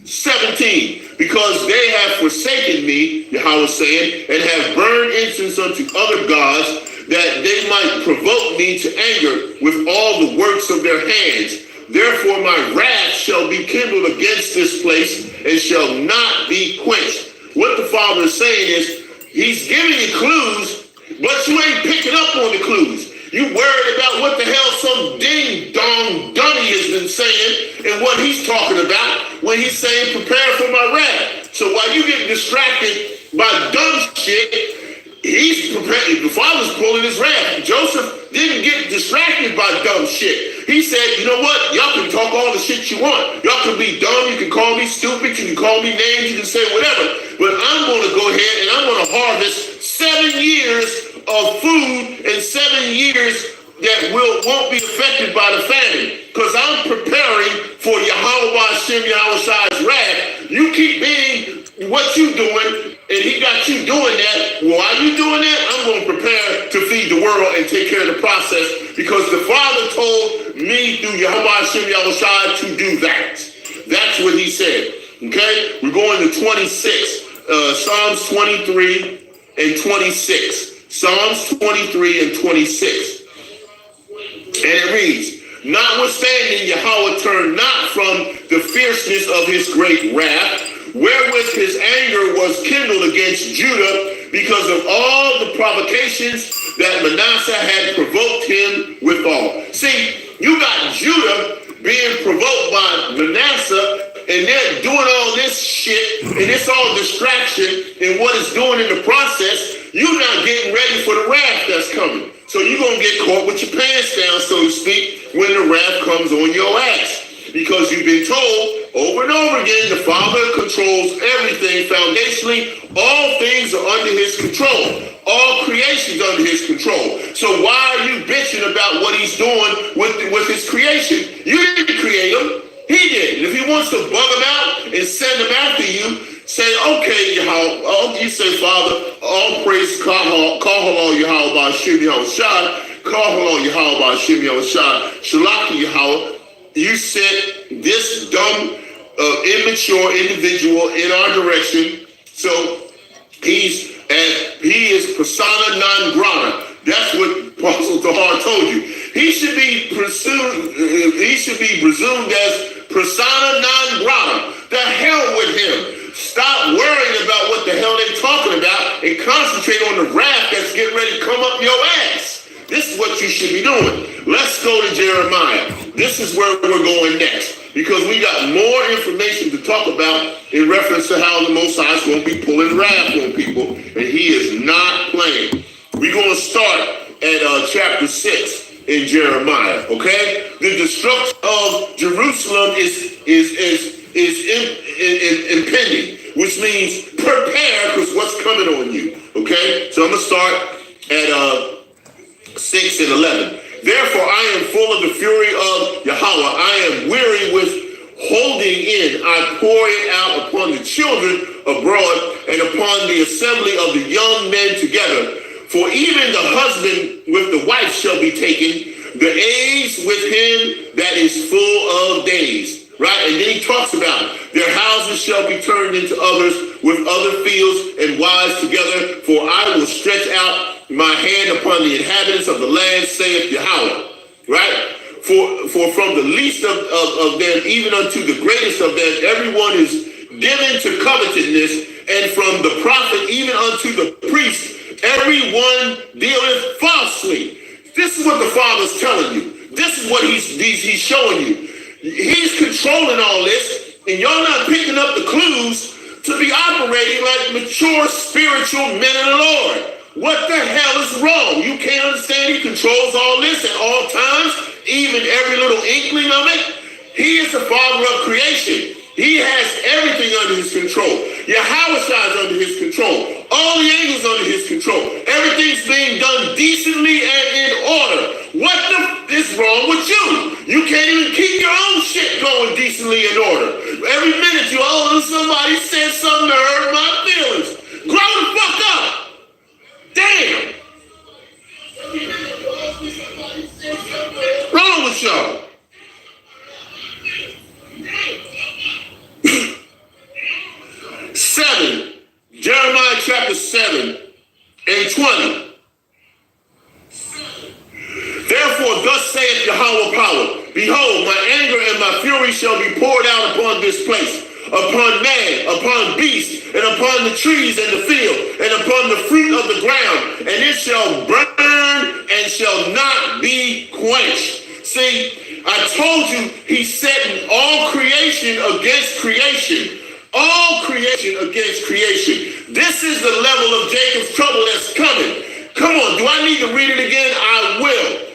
17, because they have forsaken me, Yahweh saying, and have burned incense unto other gods, that they might provoke me to anger with all the works of their hands. Therefore my wrath shall be kindled against this place and shall not be quenched. What the Father is saying is, he's giving you clues, but you ain't picking up on the clues. You worried about what the hell some ding-dong dummy has been saying and what he's talking about when he's saying, prepare for my wrath. So while you get distracted by dumb shit, he's prepared. The Father's pulling his wrath. Joseph didn't get distracted by dumb shit. He said, you know what? Y'all can talk all the shit you want. Y'all can be dumb. You can call me stupid. You can call me names. You can say whatever. But I'm going to go ahead and I'm going to harvest 7 years of food and 7 years that won't be affected by the famine, because I'm preparing for Yahawashi's wrath. You keep being what you doing, and he got you doing that. While you doing that, I'm going to prepare to feed the world and take care of the process, because the Father told me through Yahawashi to do that. That's what he said. Okay, we're going to 26, Psalms 23 and 26. Psalms 23 and 26. And it reads, notwithstanding, Yahawah turned not from the fierceness of his great wrath, wherewith his anger was kindled against Judah, because of all the provocations that Manasseh had provoked him withal. See, you got Judah being provoked by Manasseh, and they're doing all this shit, and it's all distraction, and what it's doing in the process, you're not getting ready for the wrath that's coming. So you're going to get caught with your pants down, so to speak, when the wrath comes on your ass. Because you've been told over and over again, the Father controls everything foundationally. All things are under his control. All creation's under his control. So why are you bitching about what he's doing with his creation? You didn't create him. He did. And if he wants to bug him out and send him after you, say, okay, Yahweh, you say, Father, all praise, Kahalal Yahweh, Bashim Yahawashi, Kahalal Yahweh, Bashim Yahawashi, Shalaki Yahweh. You sent this dumb, immature individual in our direction. So he is persona non grata. That's what Apostle Tahar told you. He should be presumed as persona non grata. The hell with him. Stop worrying about what the hell they're talking about and concentrate on the wrath that's getting ready to come up your ass. This is what you should be doing. Let's go to Jeremiah. This is where we're going next, because we got more information to talk about in reference to how the Most High is going to be pulling wrath on people, and he is not playing. We're going to start at chapter 6 in Jeremiah, okay? The destruction of Jerusalem is impending. which means prepare because what's coming on you. Okay? So I'm going to start at 6 and 11. Therefore, I am full of the fury of Yahawah. I am weary with holding in. I pour it out upon the children abroad and upon the assembly of the young men together. For even the husband with the wife shall be taken, the age with him that is full of days. Right? And then he talks about their houses shall be turned into others with other fields and wives together. For I will stretch out my hand upon the inhabitants of the land, saith Yahawah. Right? For from the least of them, even unto the greatest of them, everyone is given to covetousness, and from the prophet even unto the priest, everyone dealeth falsely. This is what the Father's telling you. This is what he's showing you. He's controlling all this, and y'all not picking up the clues to be operating like mature spiritual men in the Lord. What the hell is wrong? You can't understand he controls all this at all times, even every little inkling of it. He is the Father of creation. He has everything under his control. Yahawashi is under his control. All the angels under his control. Everything's being done decently and in order. What the is wrong with you? You can't even keep your own shit going decently in order. Every minute you somebody said something to hurt my feelings. Grow the fuck up. Damn! Wrong with y'all? Jeremiah chapter 7 and 20. Therefore, thus saith Yahawah power, behold, my anger and my fury shall be poured out upon this place, upon man, upon beast, and upon the trees and the field, and upon the fruit of the ground, and it shall burn and shall not be quenched. See, I told you he's setting all creation against creation. All creation against creation. This is the level of Jacob's trouble that's coming. Come on, do I need to read it again? I will.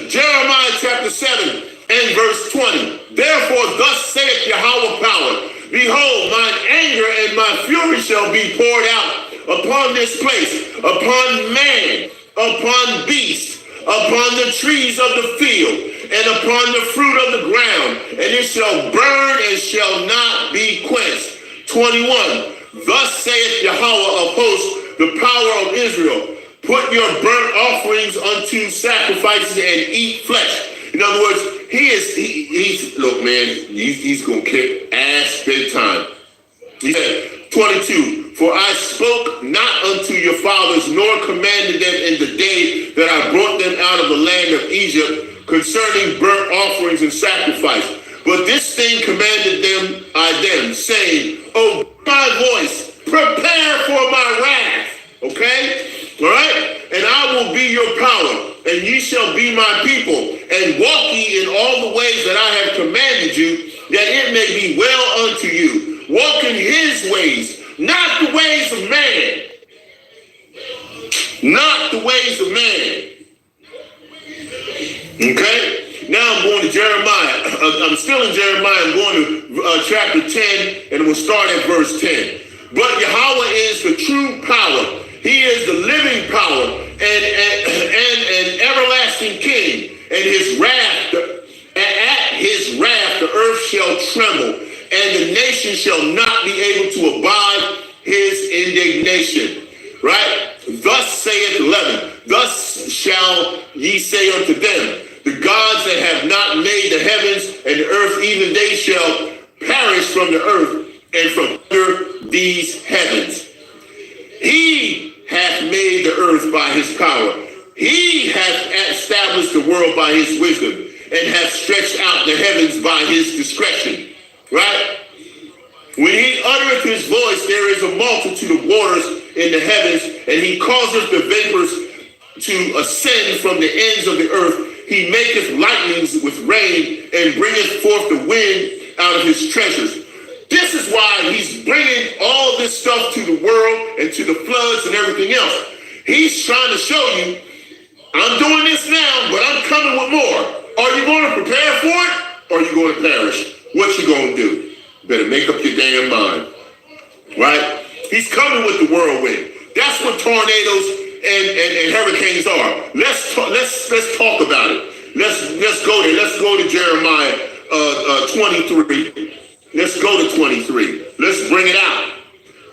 Jeremiah chapter 7 and verse 20. Therefore, thus saith Yahawah power, behold, mine anger and my fury shall be poured out upon this place, upon man, upon beast, upon the trees of the field, and upon the fruit of the ground, and it shall burn and shall not be quenched. 21. Thus saith Yahawah of hosts, the power of Israel, put your burnt offerings unto sacrifices and eat flesh. In other words, he's look, man, he's gonna kick ass big time. He said, 22, for I spoke not unto your fathers, nor commanded them in the day that I brought them out of the land of Egypt, concerning burnt offerings and sacrifice. But this thing commanded them, saying, O my voice, prepare for my wrath. Okay? All right? And I will be your power, and ye shall be my people, and walk ye in all the ways that I have commanded you, that it may be well unto you. Walk in his ways, not the ways of man. Not the ways of man. Okay? Now I'm going to Jeremiah. I'm still in Jeremiah. I'm going to chapter 10, and we'll start at verse 10. But Yahawah is the true power. He is the living power and an everlasting king. And his wrath, at his wrath, the earth shall tremble, and the nation shall not be able to abide his indignation. Right? Thus saith 11. Thus shall ye say unto them, the gods that have not made the heavens and the earth, even they shall perish from the earth and from under these heavens. He hath made the earth by his power. He hath established the world by his wisdom, and hath stretched out the heavens by his discretion. Right? When he uttereth his voice, there is a multitude of waters in the heavens, and he causeth the vapors to ascend from the ends of the earth. He maketh lightnings with rain, and bringeth forth the wind out of his treasures. This is why he's bringing all this stuff to the world and to the floods and everything else. He's trying to show you, I'm doing this now, but I'm coming with more. Are you going to prepare for it, or are you going to perish? What you going to do? Better make up your damn mind. right? He's coming with the whirlwind. That's what tornadoes and hurricanes are. Let's talk about it. Let's go there. Let's go to Jeremiah 23. Let's go to 23. Let's bring it out.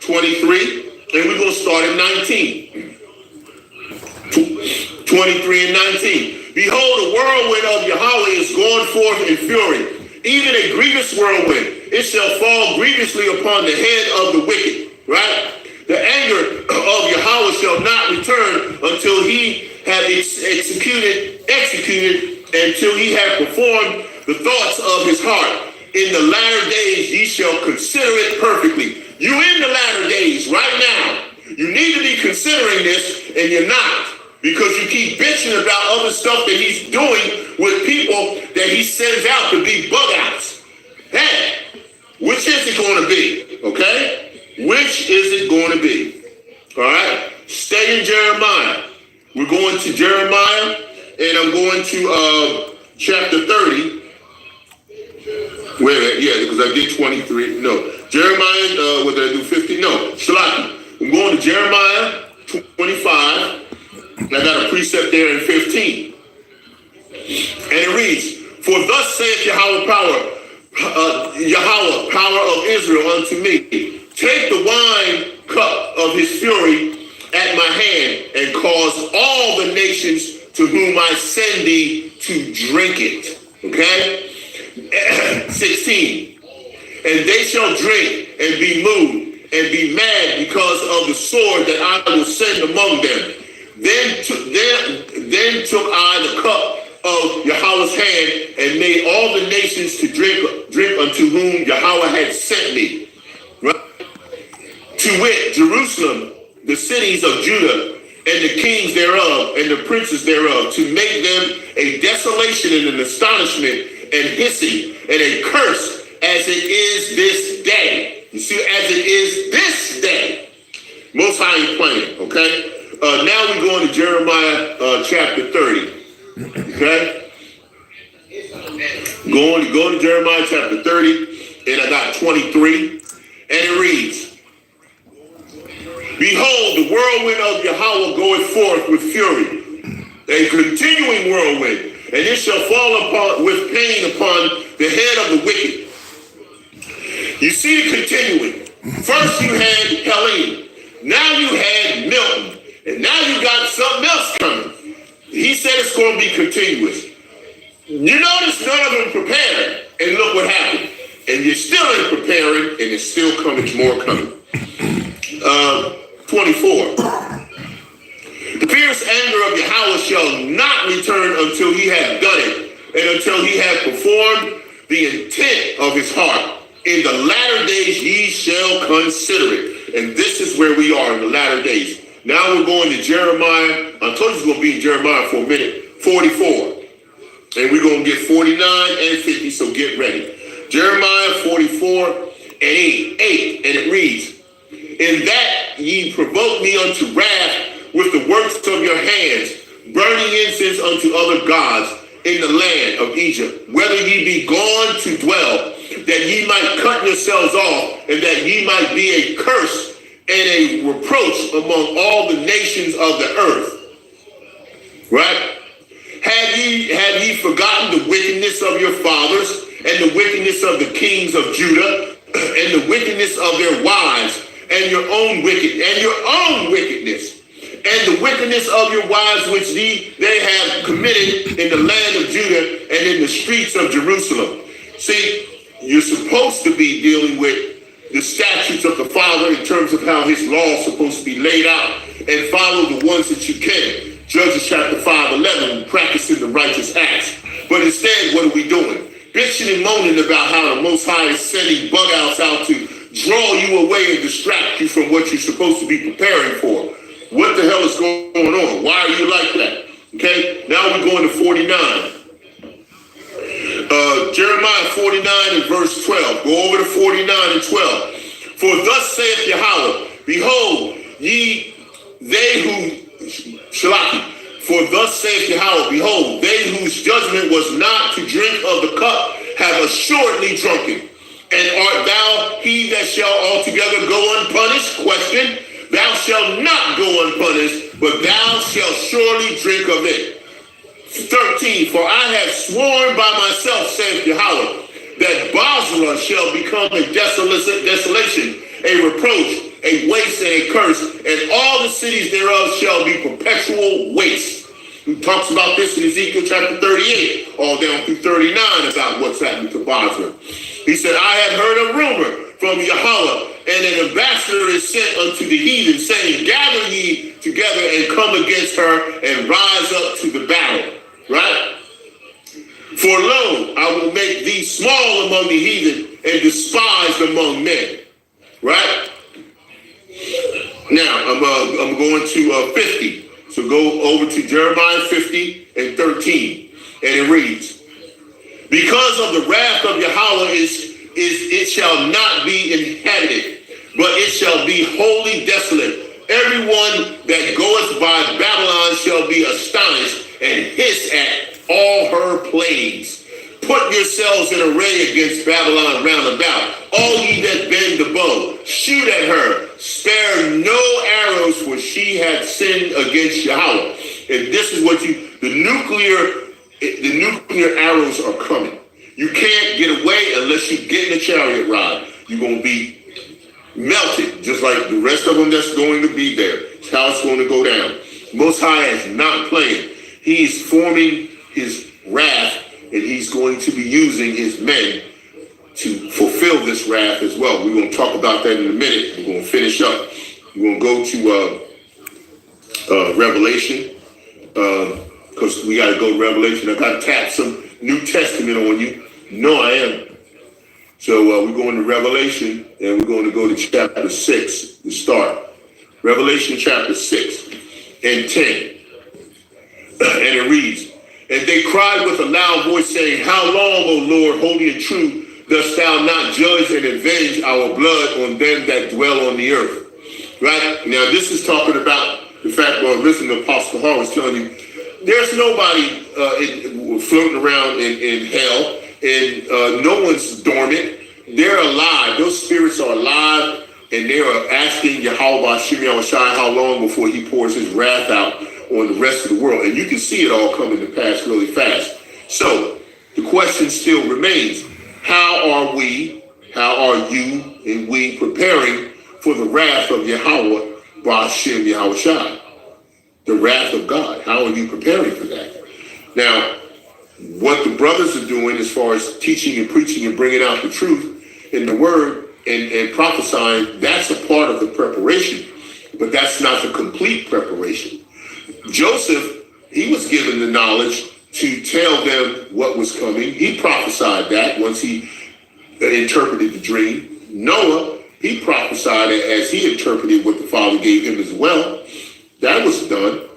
23, and we're going to start at 19. 23 and 19. Behold, the whirlwind of Yahawah is going forth in fury, even a grievous whirlwind. It shall fall grievously upon the head of the wicked. Right? The anger of Yahawah shall not return until he have executed, until he have performed the thoughts of his heart. In the latter days ye shall consider it perfectly. You in the latter days right now. You need to be considering this, and you're not, because you keep bitching about other stuff that he's doing with people that he sends out to be bug outs. Hey, which is it going to be? Okay? Which is it going to be? All right? Stay in Jeremiah. We're going to Jeremiah, and I'm going to chapter 30. Wait a minute, yeah, because I did 23. No, Jeremiah, what did I do, 50? No, Shalaki. I'm going to Jeremiah 25. I got a precept there in 15. And it reads, for thus saith Yahawah, power of Israel unto me, take the wine cup of his fury at my hand, and cause all the nations to whom I send thee to drink it. Okay? 16. And they shall drink and be moved and be mad because of the sword that I will send among them. Then took I the cup of Yahweh's hand and made all the nations to drink unto whom Yahweh had sent me. Right? To wit, Jerusalem, the cities of Judah, and the kings thereof, and the princes thereof, to make them a desolation and an astonishment, and hissing, and a curse, as it is this day. You see, as it is this day. Most High ain't playing, okay? Now we go into Jeremiah chapter 30. Okay? Go to Jeremiah chapter 30, and I got 23, and it reads, behold, the whirlwind of Yahawah goeth forth with fury, a continuing whirlwind, and it shall fall upon with pain upon the head of the wicked. You see the continuing. First you had Helene, now you had Milton, and now you got something else coming. He said it's going to be continuous. You notice none of them prepared, and look what happened. And you're still in preparing, and it's still coming, more coming. 24. The fierce anger of Yahawah shall not return until he have done it, and until he have performed the intent of his heart. In the latter days ye shall consider it. And this is where we are in the latter days. Now we're going to Jeremiah. I told you it's going to be in Jeremiah for a minute. 44. And we're going to get 49 and 50, so get ready. Jeremiah 44 and 8. And it reads, in that ye provoke me unto wrath with the works of your hands, burning incense unto other gods in the land of Egypt, whether ye be gone to dwell, that ye might cut yourselves off, and that ye might be a curse and a reproach among all the nations of the earth. Right? Have ye forgotten the wickedness of your fathers, and the wickedness of the kings of Judah, and the wickedness of their wives, and your own wickedness, and the wickedness of your wives which they have committed in the land of Judah and in the streets of Jerusalem? See, you're supposed to be dealing with the statutes of the Father in terms of how his law is supposed to be laid out, and follow the ones that you can. Judges chapter 5:11, practicing the righteous acts. But instead, what are we doing? Bitching and moaning about how the Most High is sending bug outs out to draw you away and distract you from what you're supposed to be preparing for. What the hell is going on? Why are you like that? Okay, now we're going to 49. Jeremiah 49 and verse 12. Go over to 49 and 12. For thus saith Yahawah, behold, for thus saith Yahawah, behold, they whose judgment was not to drink of the cup have assuredly drunken. And art thou he that shall altogether go unpunished? Question. Thou shalt not go unpunished, but thou shalt surely drink of it. 13. For I have sworn by myself, saith Yahawah, that Basra shall become a desolation, a reproach, a waste, and a curse, and all the cities thereof shall be perpetual waste. He talks about this in Ezekiel chapter 38, all down through 39, about what's happening to Basra. He said, I had heard a rumor from Yahawaah, and an ambassador is sent unto the heathen, saying, gather ye together and come against her and rise up to the battle. Right? For lo, I will make thee small among the heathen and despised among men. Right? Now, I'm going to 50. So go over to Jeremiah 50 and 13. And it reads, because of the wrath of Yahawaah it shall not be inhabited, but it shall be wholly desolate. Everyone that goeth by Babylon shall be astonished and hiss at all her plagues. Put yourselves in array against Babylon round about. All ye that bend the bow, shoot at her. Spare no arrows, for she hath sinned against Yahweh. And this is what the nuclear arrows are coming. You can't get away unless you get in a chariot ride. You're going to be melted, just like the rest of them that's going to be there. It's how it's going to go down. Most High is not playing. He's forming his wrath, and he's going to be using his men to fulfill this wrath as well. We're going to talk about that in a minute. We're going to finish up. We're going to go to Revelation, because we got to go to Revelation. I got to tap some New Testament on you. No, I am. So we're going to Revelation, and we're going to go to chapter 6 to start. Revelation chapter 6 and 10. And it reads, and they cried with a loud voice, saying, how long, O Lord, holy and true, dost thou not judge and avenge our blood on them that dwell on the earth? Right? Now, this is talking about the fact, well, listen, the Apostle Paul was telling you, there's nobody floating around in hell, and no one's dormant. They're alive. Those spirits are alive, and they are asking Yahawashi how long before he pours his wrath out on the rest of the world. And you can see it all coming to pass really fast. So the question still remains, how are you, and we preparing for the wrath of Yahawah, Bahasham Yahawashi? The wrath of God. How are you preparing for that? Now, what the brothers are doing as far as teaching and preaching and bringing out the truth in the word and prophesying, that's a part of the preparation, but that's not the complete preparation. Joseph, he was given the knowledge to tell them what was coming. He prophesied that once he interpreted the dream. Noah, he prophesied it as he interpreted what the Father gave him as well. That was done.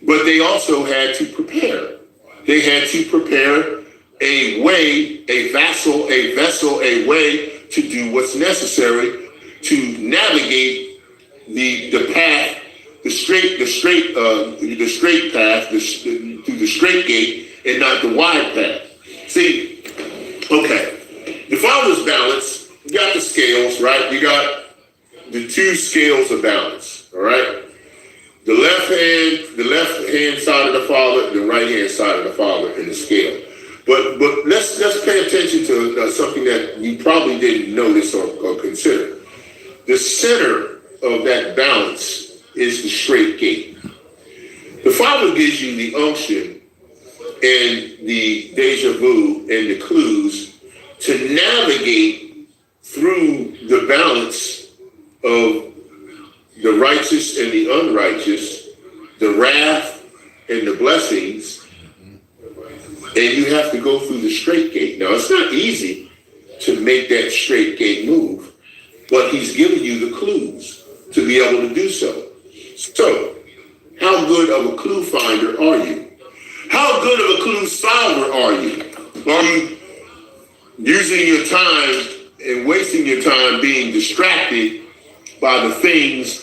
But they also had to prepare. They had to prepare a way, a vessel, a way to do what's necessary to navigate the path, the straight path, through the straight gate, and not the wide path. See, okay, the Father's balance. You got the scales, right? You got the two scales of balance. All right. The left hand side of the Father, the right hand side of the Father in the scale. But let's pay attention to something that you probably didn't notice or consider. The center of that balance is the straight gate. The Father gives you the unction and the deja vu and the clues to navigate through the balance of the righteous and the unrighteous, the wrath and the blessings, and you have to go through the straight gate. Now, it's not easy to make that straight gate move, but he's giving you the clues to be able to do so. So, how good of a clue finder are you? How good of a clue solver are you? Are you using your time and wasting your time being distracted by the things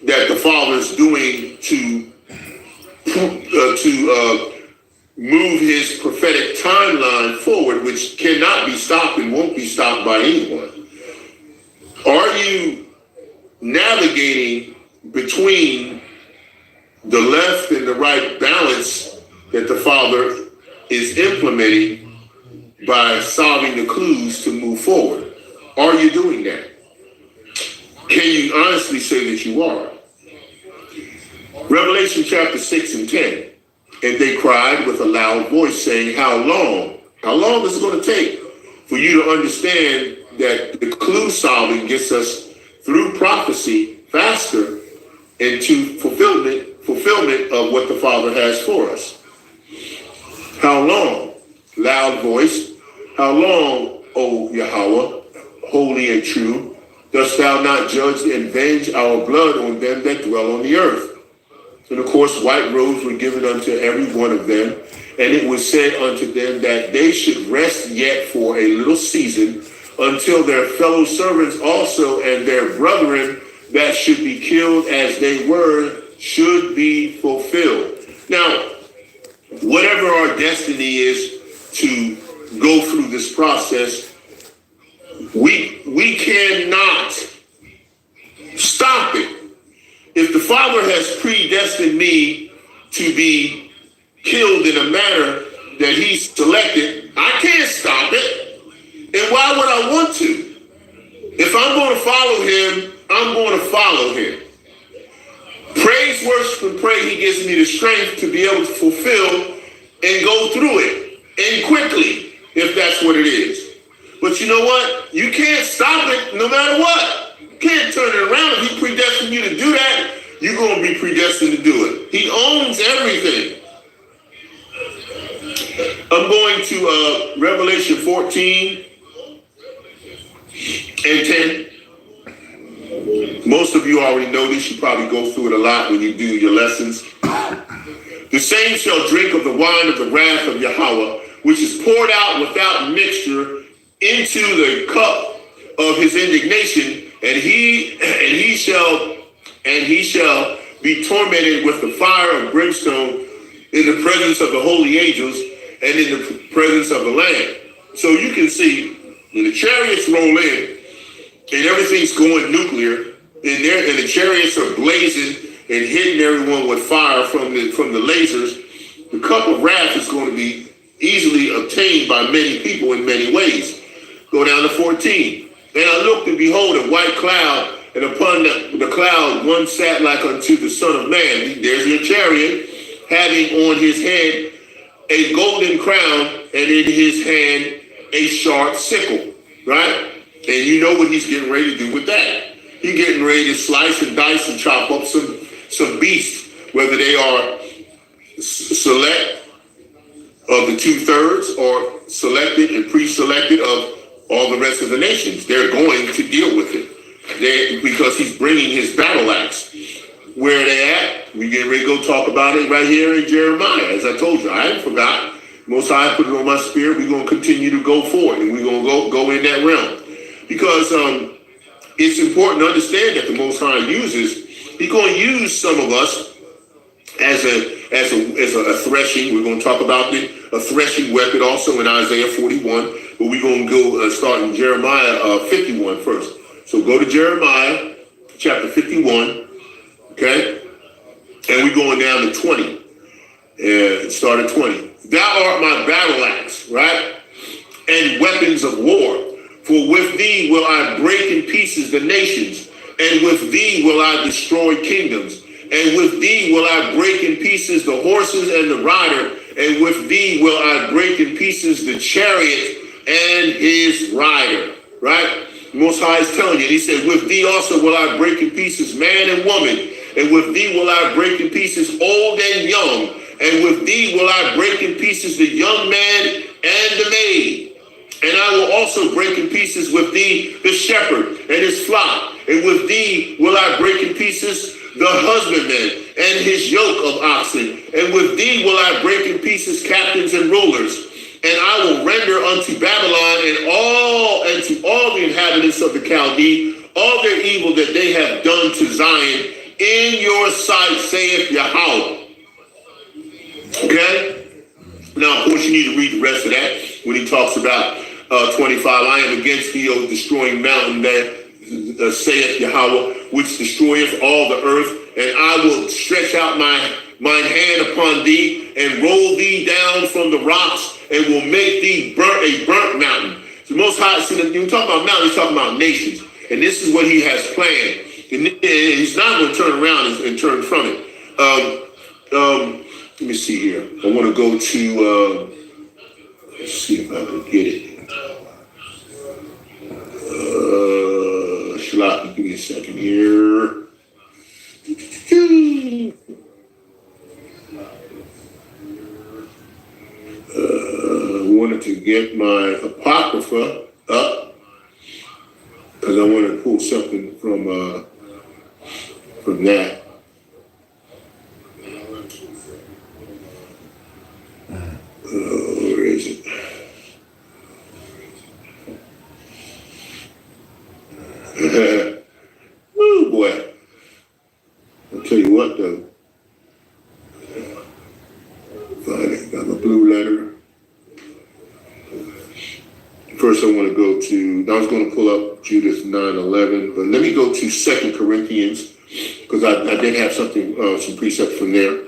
that the Father's doing to move his prophetic timeline forward, which cannot be stopped and won't be stopped by anyone? Are you navigating between the left and the right balance that the Father is implementing by solving the clues to move forward? Are you doing that? Can you honestly say that you are? Revelation chapter 6 and 10. And they cried with a loud voice, saying, How long? How long is it going to take for you to understand that the clue solving gets us through prophecy faster into fulfillment of what the Father has for us? How long? Loud voice. How long, O Yahawah, holy and true, dost thou not judge and avenge our blood on them that dwell on the earth? And of course, white robes were given unto every one of them. And it was said unto them that they should rest yet for a little season until their fellow servants also and their brethren that should be killed as they were should be fulfilled. Now, whatever our destiny is to go through this process, we cannot stop it. If the Father has predestined me to be killed in a manner that he's selected, I can't stop it. And why would I want to? If I'm going to follow him, I'm going to follow him. Praise, worship, and pray he gives me the strength to be able to fulfill and go through it, and quickly, if that's what it is. But you know what? You can't stop it no matter what. You can't turn it around. If he predestined you to do that, you're going to be predestined to do it. He owns everything. I'm going to Revelation 14 and 10. Most of you already know this. You probably go through it a lot when you do your lessons. The same shall drink of the wine of the wrath of Yahawah, which is poured out without mixture into the cup of his indignation, and he shall be tormented with the fire of brimstone in the presence of the holy angels and in the presence of the Lamb. So you can see when the chariots roll in and everything's going nuclear, and the chariots are blazing and hitting everyone with fire from the lasers, the cup of wrath is going to be easily obtained by many people in many ways. Go down to 14. And I looked, and behold, a white cloud, and upon the cloud one sat like unto the Son of Man. There's your chariot, having on his head a golden crown, and in his hand a sharp sickle, right? And you know what he's getting ready to do with that. He's getting ready to slice and dice and chop up some beasts, whether they are select of the 2/3 or selected and pre-selected of all the rest of the nations. They're going to deal with it because he's bringing his battle axe. Where are they at? We get ready to go talk about it right here in Jeremiah. As I told you, I haven't forgot. Most High put it on my spirit. We're going to continue to go forward, and we're going to go in that realm. Because it's important to understand that the Most High he's going to use some of us as a threshing. We're going to talk about a threshing weapon also in Isaiah 41. But we're going to go start in Jeremiah 51 first. So go to Jeremiah chapter 51, okay? And we're going down to 20. Start at 20. Thou art my battle axe, right? And weapons of war. For with thee will I break in pieces the nations, and with thee will I destroy kingdoms. And with thee will I break in pieces the horses and the rider, and with thee will I break in pieces the chariot and his rider, right? Most High is telling you, he said, with thee also will I break in pieces man and woman, and with thee will I break in pieces old and young, and with thee will I break in pieces the young man and the maid. And I will also break in pieces with thee the shepherd and his flock, and with thee will I break in pieces the husbandman and his yoke of oxen, and with thee will I break in pieces captains and rulers. And I will render unto Babylon and to all the inhabitants of the Chaldee all their evil that they have done to Zion in your sight, saith Yahawah. Okay? course, you need to read the rest of that when he talks about 25. I am against thee, O destroying mountain, that saith Yahawah, which destroyeth all the earth, and I will stretch out mine hand upon thee and roll thee down from the rocks and will make thee a burnt mountain. The Most High, see, when you talk about mountains, he's talking about nations. And this is what he has planned. And he's not going to turn around and turn from it. Let me see here. I want to go to, let's see if I can get it. Shalaki, give me a second here. Wanted to get my Apocrypha up because I want to pull something from that. Where is it? Oh boy! I'll tell you what though. Find it. Got my blue letter. First, I want to go to, I was going to pull up Judith 9:11, but let me go to 2 Corinthians, because I did have something, some precepts from there.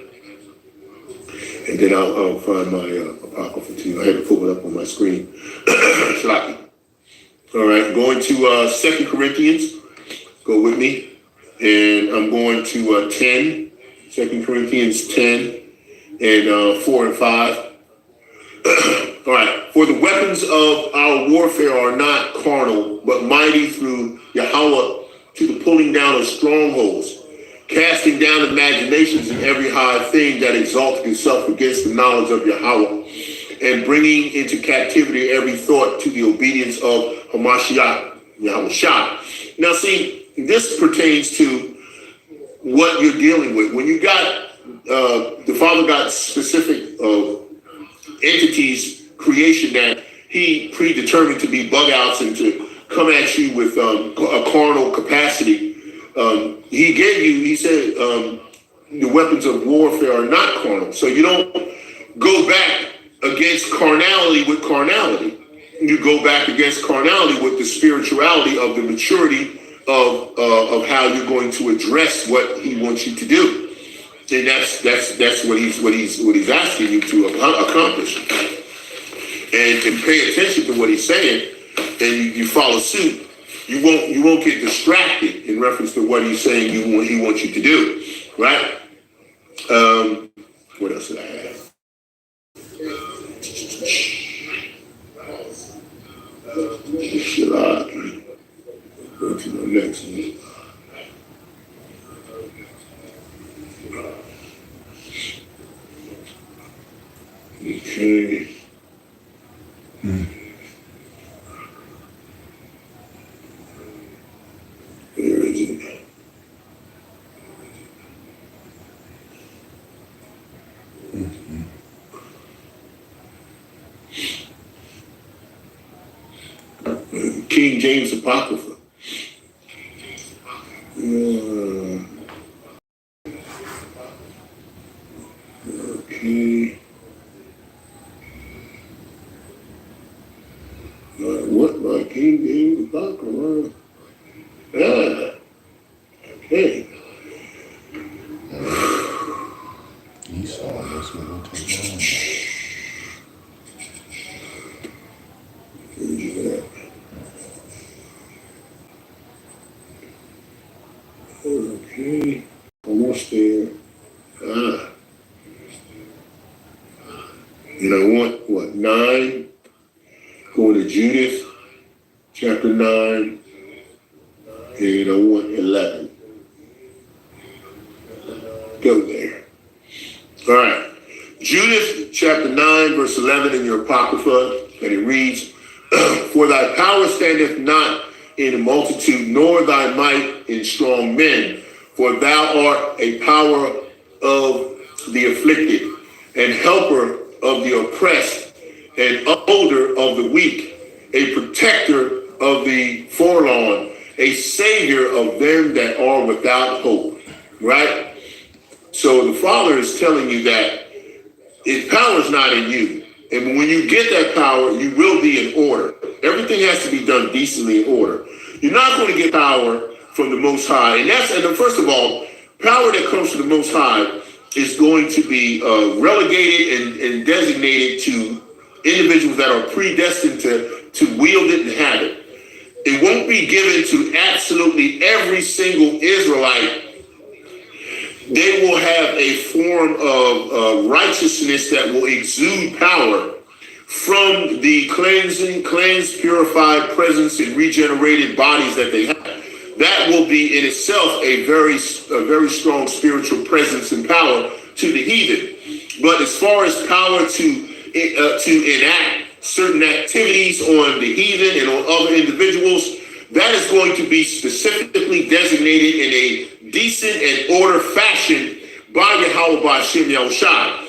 And then I'll find my Apocrypha too. I had to pull it up on my screen. Shalaki. All right, going to 2 Corinthians. Go with me. And I'm going to 10, 2 Corinthians 10, and 4 and 5. All right. For the weapons of our warfare are not carnal, but mighty through Yahawashi to the pulling down of strongholds, casting down imaginations and every high thing that exalts itself against the knowledge of Yahawashi, and bringing into captivity every thought to the obedience of Yahawashi. Now, see, this pertains to what you're dealing with. When you got, the Father got specific entities, creation that he predetermined to be bug outs and to come at you with a carnal capacity. He gave you, he said, the weapons of warfare are not carnal. So you don't go back against carnality with carnality. You go back against carnality with the spirituality of the maturity of how you're going to address what he wants you to do. And that's what he's asking you to accomplish. And pay attention to what he's saying, and you follow suit. You won't get distracted in reference to what he's saying he wants you to do, right? What else did I have? Should I go to the next one? Okay. Where is it? King James Apocrypha. Okay. What my King James Apocrypha? Okay. Esau, that's what will take long. Okay. Almost there. And I want, 9? Going to Judith, chapter 9, and I want 11. Go there. All right. Judith, chapter 9, verse 11 in your Apocrypha, and it reads, For thy power standeth not in a multitude, nor thy might in strong men, for thou art a power of the afflicted, and helper of the oppressed, an upholder of the weak, a protector of the forlorn, a savior of them that are without hope. Right? So the Father is telling you that his power is not in you. And when you get that power, you will be in order. Everything has to be done decently in order. You're not going to get power from the Most High. And first of all, power that comes from the Most High is going to be relegated and designated to individuals that are predestined to wield it and have it. It won't be given to absolutely every single Israelite. They will have a form of righteousness that will exude power from the cleansed, purified presence and regenerated bodies that they have. That will be in itself a very strong spiritual presence and power to the heathen. But as far as power to enact certain activities on the heathen and on other individuals, that is going to be specifically designated in a decent and order fashion by Yahawah Bahasham Yahawashi.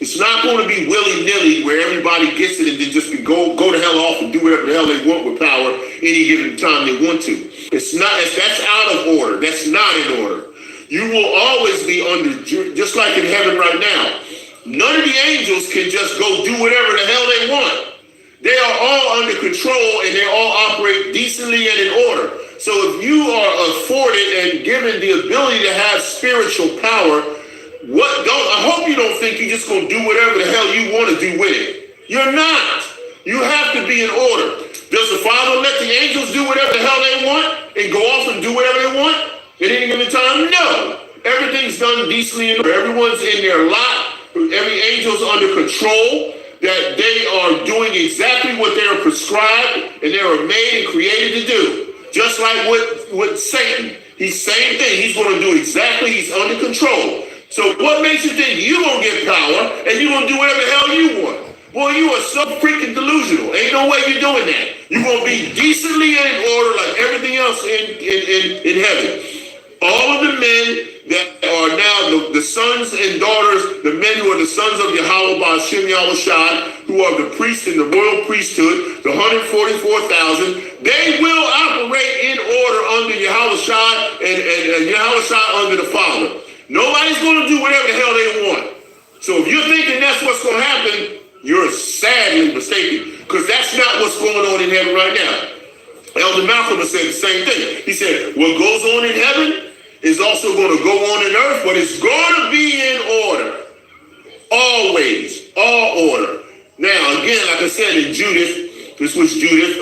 It's not going to be willy-nilly where everybody gets it and then just go to hell off and do whatever the hell they want with power any given time they want to. It's not. That's out of order. That's not in order. You will always be under, just like in heaven right now. None of the angels can just go do whatever the hell they want. They are all under control and they all operate decently and in order. So if you are afforded and given the ability to have spiritual power, I hope you don't think you're just going to do whatever the hell you want to do with it. You're not. You have to be in order. Does the Father let the angels do whatever the hell they want and go off and do whatever they want at any given time? No. Everything's done decently in order. Everyone's in their lot. Every angel's under control, that they are doing exactly what they are prescribed and they are made and created to do. Just like with Satan. He's same thing. He's going to do exactly. He's under control. So what makes you think you're going to get power and you're going to do whatever the hell you want? Boy, you are so freaking delusional. Ain't no way you're doing that. You're going to be decently in order like everything else in heaven. All of the men that are now the sons and daughters, the men who are the sons of Yahawah Bahasham Yahawashi, who are the priests in the royal priesthood, the 144,000, they will operate in order under Yahawashi and Yahawashi under the Father. Nobody's going to do whatever the hell they want. So if you're thinking that's what's going to happen, you're sadly mistaken, because that's not what's going on in heaven right now. Elder Malcolm has said the same thing. He said, what goes on in heaven is also going to go on in earth, but it's going to be in order. Always, all order. Now, again, like I said in Judith, this was Judith,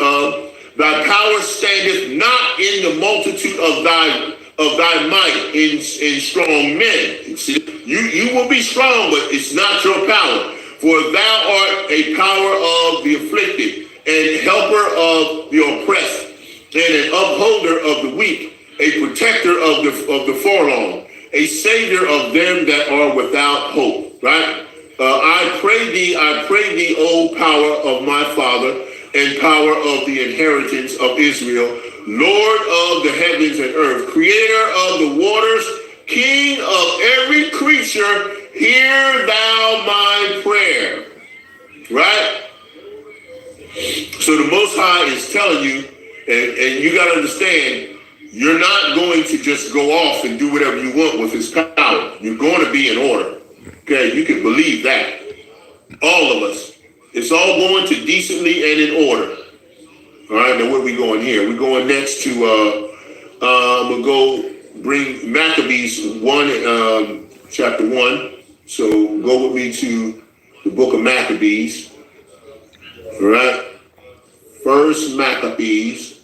thy power standeth not in the multitude of thy might in strong men. See, you will be strong, but it's not your power. For thou art a power of the afflicted, and helper of the oppressed, and an upholder of the weak, a protector of the forlorn, a savior of them that are without hope. Right? I pray thee, O power of my Father, and power of the inheritance of Israel, Lord of the heavens and earth, creator of the waters, king of every creature, hear thou my prayer. Right? So the Most High is telling you, and you got to understand, you're not going to just go off and do whatever you want with his power. You're going to be in order. Okay, you can believe that. All of us. It's all going to decently and in order. All right, now where are we going here? We're going next to, we'll go bring Maccabees 1, chapter 1. So go with me to the book of Maccabees. All right. First Maccabees.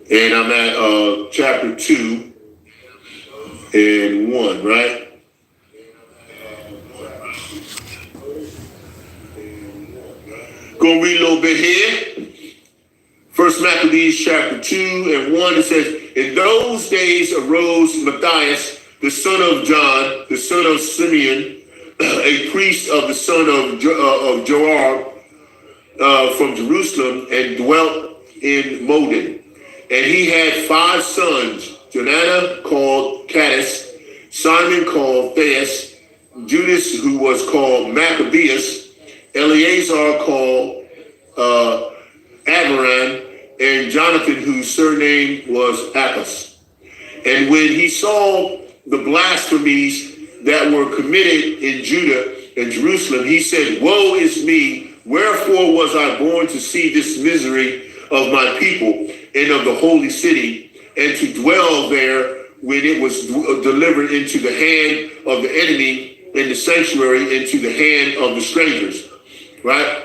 And I'm at chapter 2 and 1, right? Gonna read a little bit here. First Maccabees chapter 2 and 1, it says, in those days arose Matthias, the son of John, the son of Simeon, a priest of the son of Joab from Jerusalem, and dwelt in Modin. And he had 5 sons, Joanna called Caddis, Simon called Thais, Judas who was called Maccabeus, Eleazar called Abiram, and Jonathan whose surname was Appas. And when he saw the blasphemies that were committed in Judah and Jerusalem, he said, woe is me, Wherefore was I born to see this misery of my people and of the holy city, and to dwell there when it was delivered into the hand of the enemy, in the sanctuary into the hand of the strangers. Right?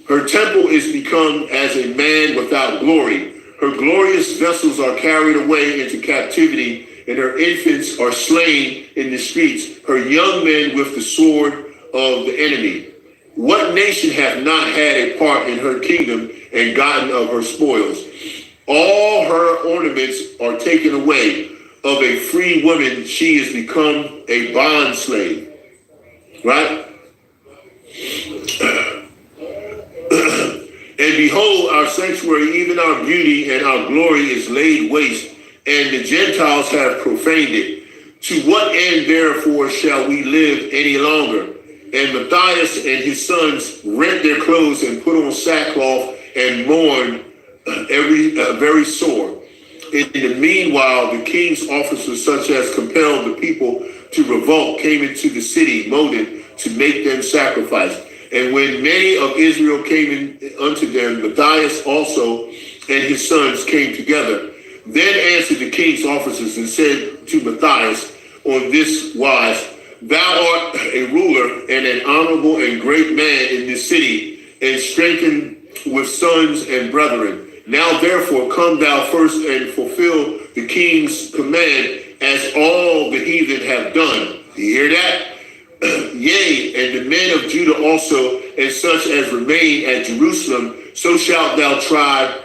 Her temple is become as a man without glory. Her glorious vessels are carried away into captivity, and her infants are slain in the streets, her young men with the sword of the enemy. What nation hath not had a part in her kingdom and gotten of her spoils? All her ornaments are taken away. Of a free woman she is become a bond slave. Right? And behold, our sanctuary, even our beauty and our glory is laid waste, and the Gentiles have profaned it. To what end, therefore, shall we live any longer? And Matthias and his sons rent their clothes and put on sackcloth and mourn very sore. In the meanwhile, the king's officers, such as compelled the people to revolt, came into the city, Modin, to make them sacrifice. And when many of Israel came in unto them, Matthias also and his sons came together. Then answered the king's officers and said to Matthias on this wise, Thou art a ruler and an honorable and great man in this city, and strengthened with sons and brethren. Now therefore come thou first and fulfill the king's command, as all the heathen have done. You hear that? Yea, and the men of Judah also, and such as remain at Jerusalem, so shalt thou try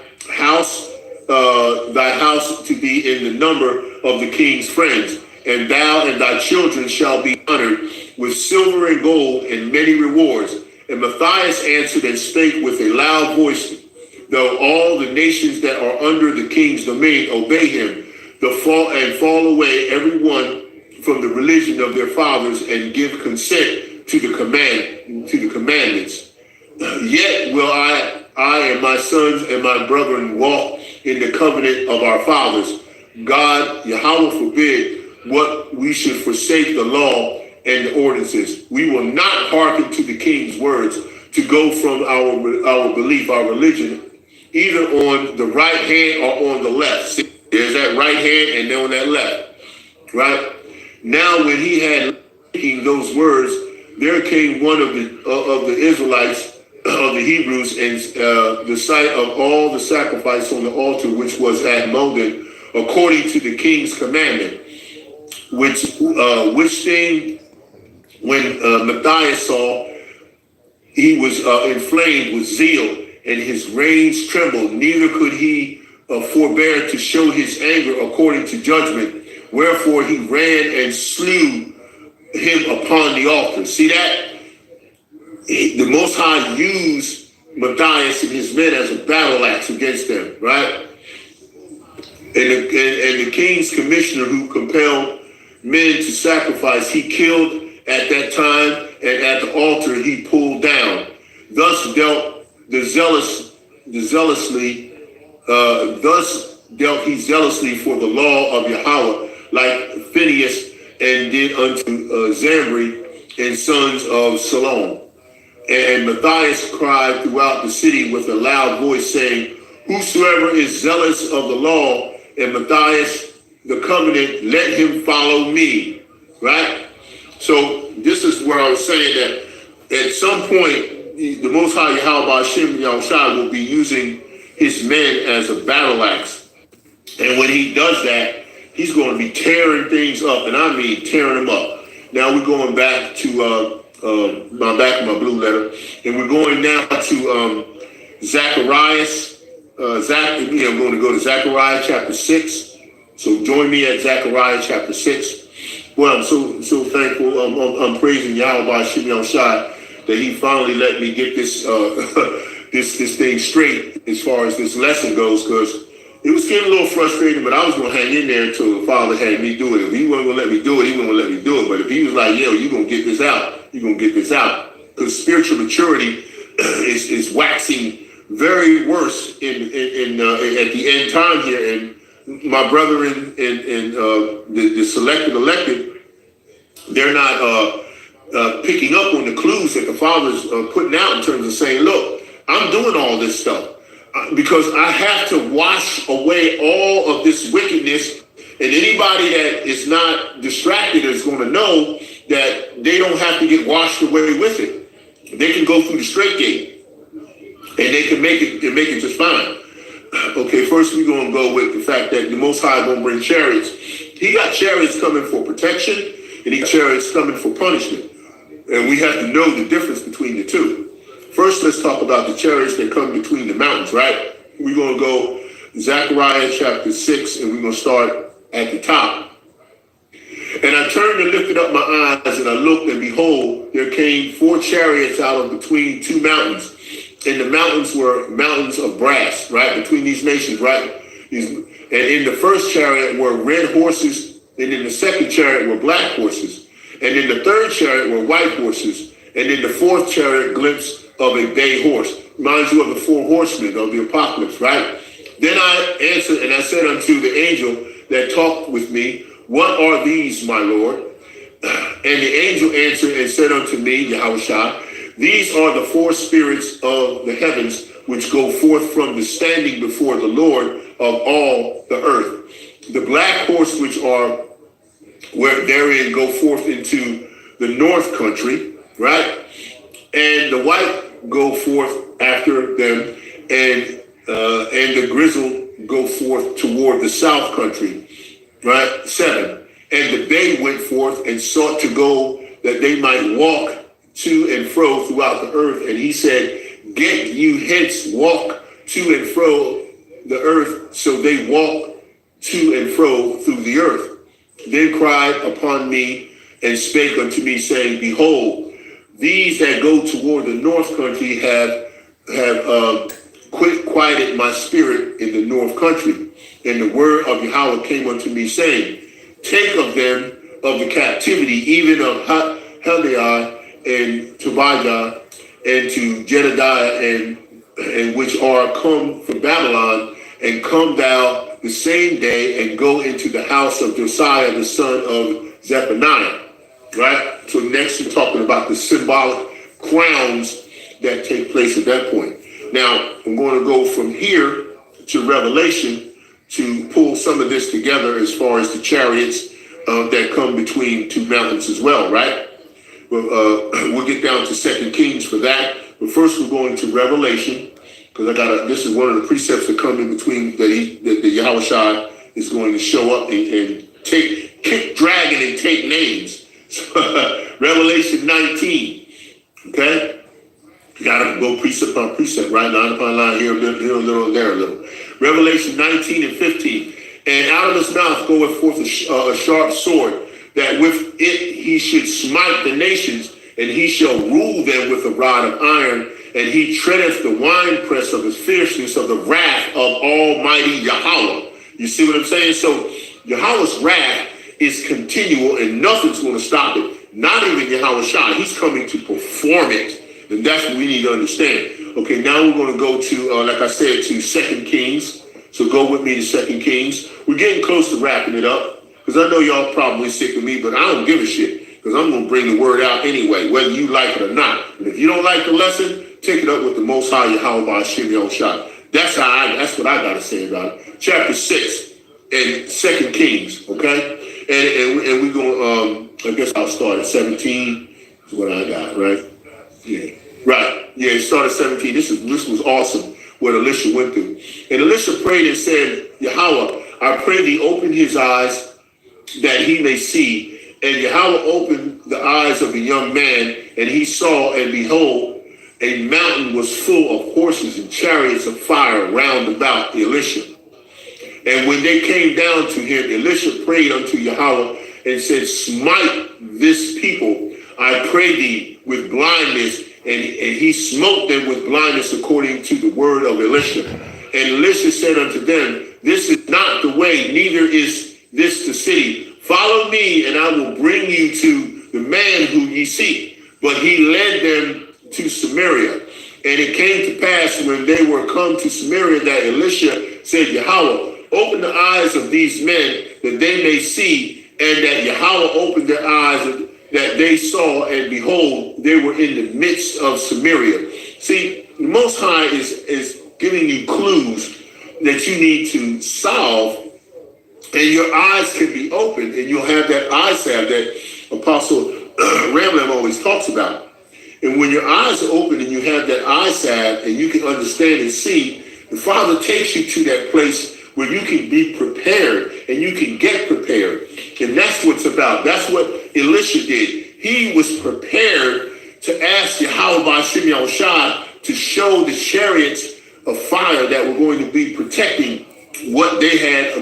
thy house to be in the number of the king's friends, and thou and thy children shall be honored with silver and gold and many rewards. And Matthias answered and spake with a loud voice, though all the nations that are under the king's domain obey him, fall away every one from the religion of their fathers, and give consent to the commandments. Yet will I and my sons and my brethren walk in the covenant of our fathers. God, Yahawah forbid, what we should forsake the law and the ordinances. We will not hearken to the king's words to go from our belief, our religion, either on the right hand or on the left. See, there's that right hand and then on that left, right? Now, when he had speaking those words, there came one of the Israelites of the Hebrews, and the sight of all the sacrifice on the altar which was at Modin, according to the king's commandment, which thing when Matthias saw, he was inflamed with zeal, and his reins trembled. Neither could he forbear to show his anger according to judgment. Wherefore he ran and slew him upon the altar. See that? The Most High used Matthias and his men as a battle axe against them, right? And the king's commissioner who compelled men to sacrifice, he killed at that time, and at the altar he pulled down. Thus dealt he zealously for the law of Yahawah, like Phinehas, and did unto Zambri and sons of Salom. And Matthias cried throughout the city with a loud voice, saying, Whosoever is zealous of the law and Matthias the covenant, let him follow me. Right? So this is where I was saying that at some point, the Most High Bahasham Yahawashi will be using his men as a battle axe. And when he does that, he's going to be tearing things up, and I mean tearing them up. Now we're going back to my blue letter, and we're going now to Zacharias. I'm going to go to Zechariah chapter 6. So join me at Zechariah chapter 6. Well, I'm so thankful. I'm praising Yahweh Yahawashi that he finally let me get this this thing straight as far as this lesson goes, because it was getting a little frustrating, but I was going to hang in there until the Father had me do it. If he wasn't going to let me do it, he wasn't going to let me do it. But if he was like, yo, you're going to get this out, you're going to get this out. Because spiritual maturity is waxing very worse in at the end time here. And my brethren and the selected elected, they're not picking up on the clues that the Father's putting out in terms of saying, look, I'm doing all this stuff because I have to wash away all of this wickedness. And anybody that is not distracted is going to know that they don't have to get washed away with it. They can go through the straight gate and they can make it just fine. Okay, first we're going to go with the fact that the Most High is going to bring chariots. He got chariots coming for protection and he got chariots coming for punishment. And we have to know the difference between the two. First, let's talk about the chariots that come between the mountains, right? We're going to go Zechariah chapter 6 and we're going to start at the top. And I turned and lifted up my eyes and I looked and behold, there came 4 chariots out of between 2 mountains. And the mountains were mountains of brass, right? Between these nations, right? And in the first chariot were red horses. And in the second chariot were black horses. And in the third chariot were white horses. And in the fourth chariot, glimpse of a bay horse. Reminds you of the 4 horsemen of the apocalypse, right? Then I answered and I said unto the angel that talked with me, what are these, my Lord? And the angel answered and said unto me, Yahawashi, these are the 4 spirits of the heavens which go forth from the standing before the Lord of all the earth. The black horse which are where therein go forth into the north country, right? And the white go forth after them, and the grizzle go forth toward the south country, right? 7. And the bay went forth and sought to go that they might walk to and fro throughout the earth. And he said, get you hence, walk to and fro the earth. So they walk to and fro through the earth. Then cried upon me and spake unto me, saying, behold, these that go toward the north country have quieted my spirit in the north country. And the word of Yahweh came unto me, saying, take of them of the captivity, even of Heliah and Tobiah and to Jedediah and which are come from Babylon, and come thou the same day and go into the house of Josiah the son of Zephaniah. Right? So next we're talking about the symbolic crowns that take place at that point. Now, I'm going to go from here to Revelation to pull some of this together as far as the chariots that come between 2 mountains as well, right? We'll get down to 2 Kings for that. But first we're going to Revelation, because this is one of the precepts that come in between that the Yahawashi is going to show up and kick dragon and take names. Revelation 19, okay? You gotta go precept upon precept, right? Line upon line, here a little, there a little. Revelation 19 and 15. And out of his mouth goeth forth a sharp sword, that with it he should smite the nations, and he shall rule them with a rod of iron, and he treadeth the winepress of his fierceness of the wrath of Almighty Yahawah. You see what I'm saying? So Yahweh's wrath is continual, and nothing's going to stop it. Not even Yahawashi. He's coming to perform it. And that's what we need to understand. Okay, now we're going to go to, like I said, to 2 Kings. So go with me to 2 Kings. We're getting close to wrapping it up, because I know y'all probably sick of me, but I don't give a shit, because I'm going to bring the word out anyway, whether you like it or not. And if you don't like the lesson, take it up with the Most High Yahawah Shimmy Shot. That's what I got to say about it. Chapter 6 and 2 Kings, okay? And we're going, I guess I'll start at 17 is what I got, right? Yeah. Right. Yeah, it started 17. This was awesome what Elisha went through. And Elisha prayed and said, Yahweh, I pray thee open his eyes that he may see. And Yahweh opened the eyes of the young man, and he saw, and behold, a mountain was full of horses and chariots of fire round about Elisha. And when they came down to him, Elisha prayed unto Yahweh and said, smite this people, I pray thee, with blindness. And he smote them with blindness according to the word of Elisha. And Elisha said unto them, this is not the way, neither is this the city. Follow me, and I will bring you to the man who ye seek. But he led them to Samaria. And it came to pass when they were come to Samaria that Elisha said, Yahweh, open the eyes of these men that they may see, and that Yahweh opened their eyes that they saw, and behold, they were in the midst of Samaria. See, the Most High is giving you clues that you need to solve, and your eyes can be opened, and you'll have that eye salve that Apostle Ramlam always talks about. And when your eyes are open and you have that eye salve and you can understand and see, the Father takes you to that place where you can be prepared and you can get prepared. And that's what it's about. That's what Elisha did. He was prepared to ask Yahawashi Bahasham Yahawashi to show the chariots of fire that were going to be protecting what they had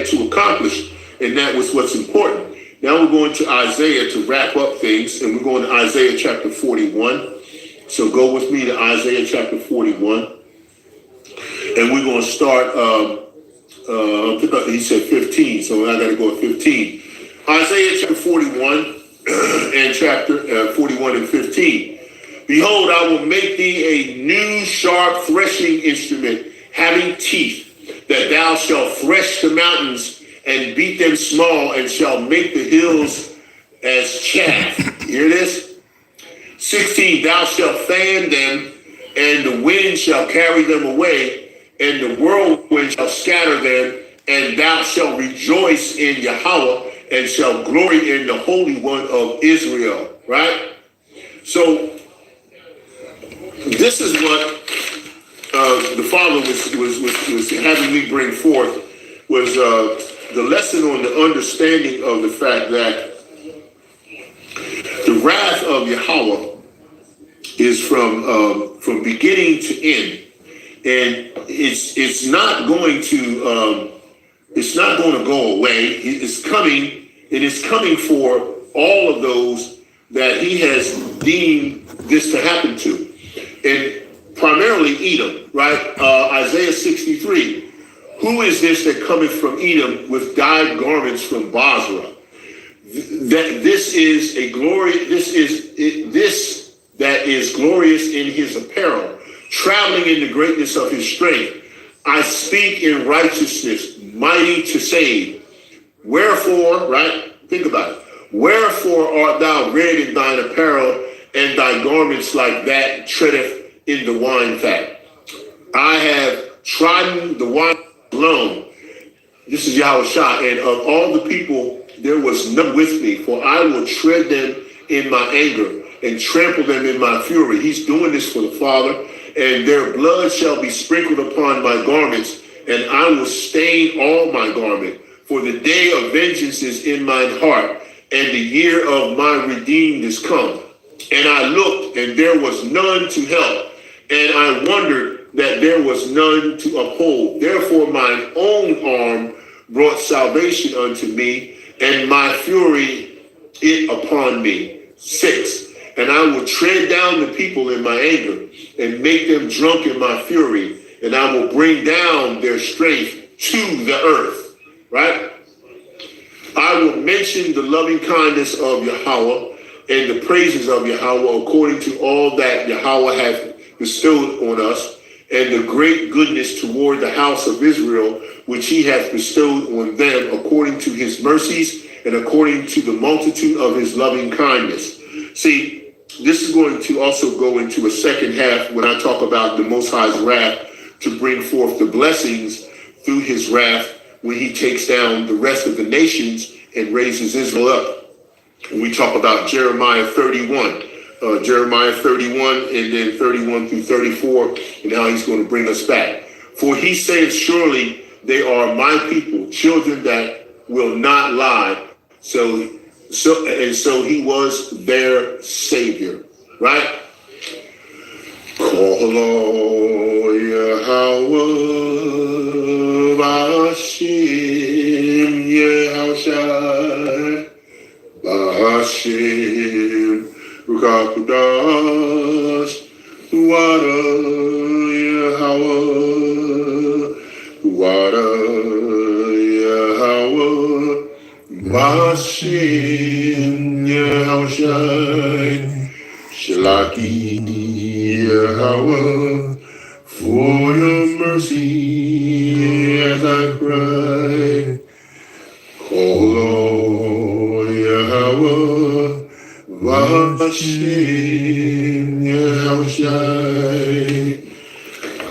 to accomplish. And that was what's important. Now we're going to Isaiah to wrap up things, and we're going to Isaiah chapter 41. So go with me to Isaiah chapter 41. And we're going to start, he said 15, so I got to go at 15. Isaiah chapter 41 and chapter 41 and 15. Behold, I will make thee a new sharp threshing instrument, having teeth, that thou shalt thresh the mountains and beat them small, and shall make the hills as chaff. Hear this? 16, thou shalt fan them, and the wind shall carry them away, and the whirlwind shall scatter them, and thou shalt rejoice in Yahawashi, and shall glory in the Holy One of Israel. Right? So this is what the Father was having me bring forth, was the lesson on the understanding of the fact that the wrath of Yahawashi is from beginning to end, and it's not going to go away. It's coming, and it's coming for all of those that He has deemed this to happen to, and primarily Edom. Right? Isaiah 63. Who is this that cometh from Edom with dyed garments from Basra? This is a glory. This that is glorious in his apparel, traveling in the greatness of his strength. I speak in righteousness, mighty to save. Wherefore, right? Think about it. Wherefore art thou red in thine apparel, and thy garments like that treadeth in the wine fat? I have trodden the wine alone. This is Yahawashi, and of all the people there was none with me, for I will tread them in my anger and trample them in my fury. He's doing this for the Father. And their blood shall be sprinkled upon my garments, and I will stain all my garment. For the day of vengeance is in mine heart, and the year of my redeemed is come. And I looked, and there was none to help, and I wondered that there was none to uphold. Therefore mine own arm brought salvation unto me, and my fury it upon me. 6. And I will tread down the people in my anger, and make them drunk in my fury, and I will bring down their strength to the earth. Right? I will mention the loving kindness of Yahawashi and the praises of Yahawashi according to all that Yahawashi hath bestowed on us, and the great goodness toward the house of Israel, which he hath bestowed on them according to his mercies and according to the multitude of his loving kindness. See, this is going to also go into a second half when I talk about the Most High's wrath to bring forth the blessings through his wrath when he takes down the rest of the nations and raises Israel up. And we talk about Jeremiah 31 and then 31 through 34, and how he's going to bring us back. For he saith, surely they are my people, children that will not lie. So he was their savior, right? Call on Yahawashi, Bahasham, Yahawashi, Bahasham, Rukakudas, Wada Yahawashi, Wada Yahawashi, Bahasham, Yahawashi, Shalaki Yahawashi, for your mercy as I cry. Call on Yahawashi, Bahasham, Yahawashi.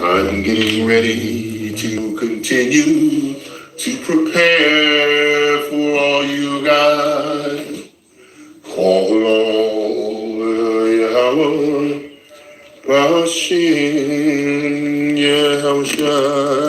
I'm getting ready to continue to prepare for all you guys. Call on Yahawah, Bahasham, Yahawashi.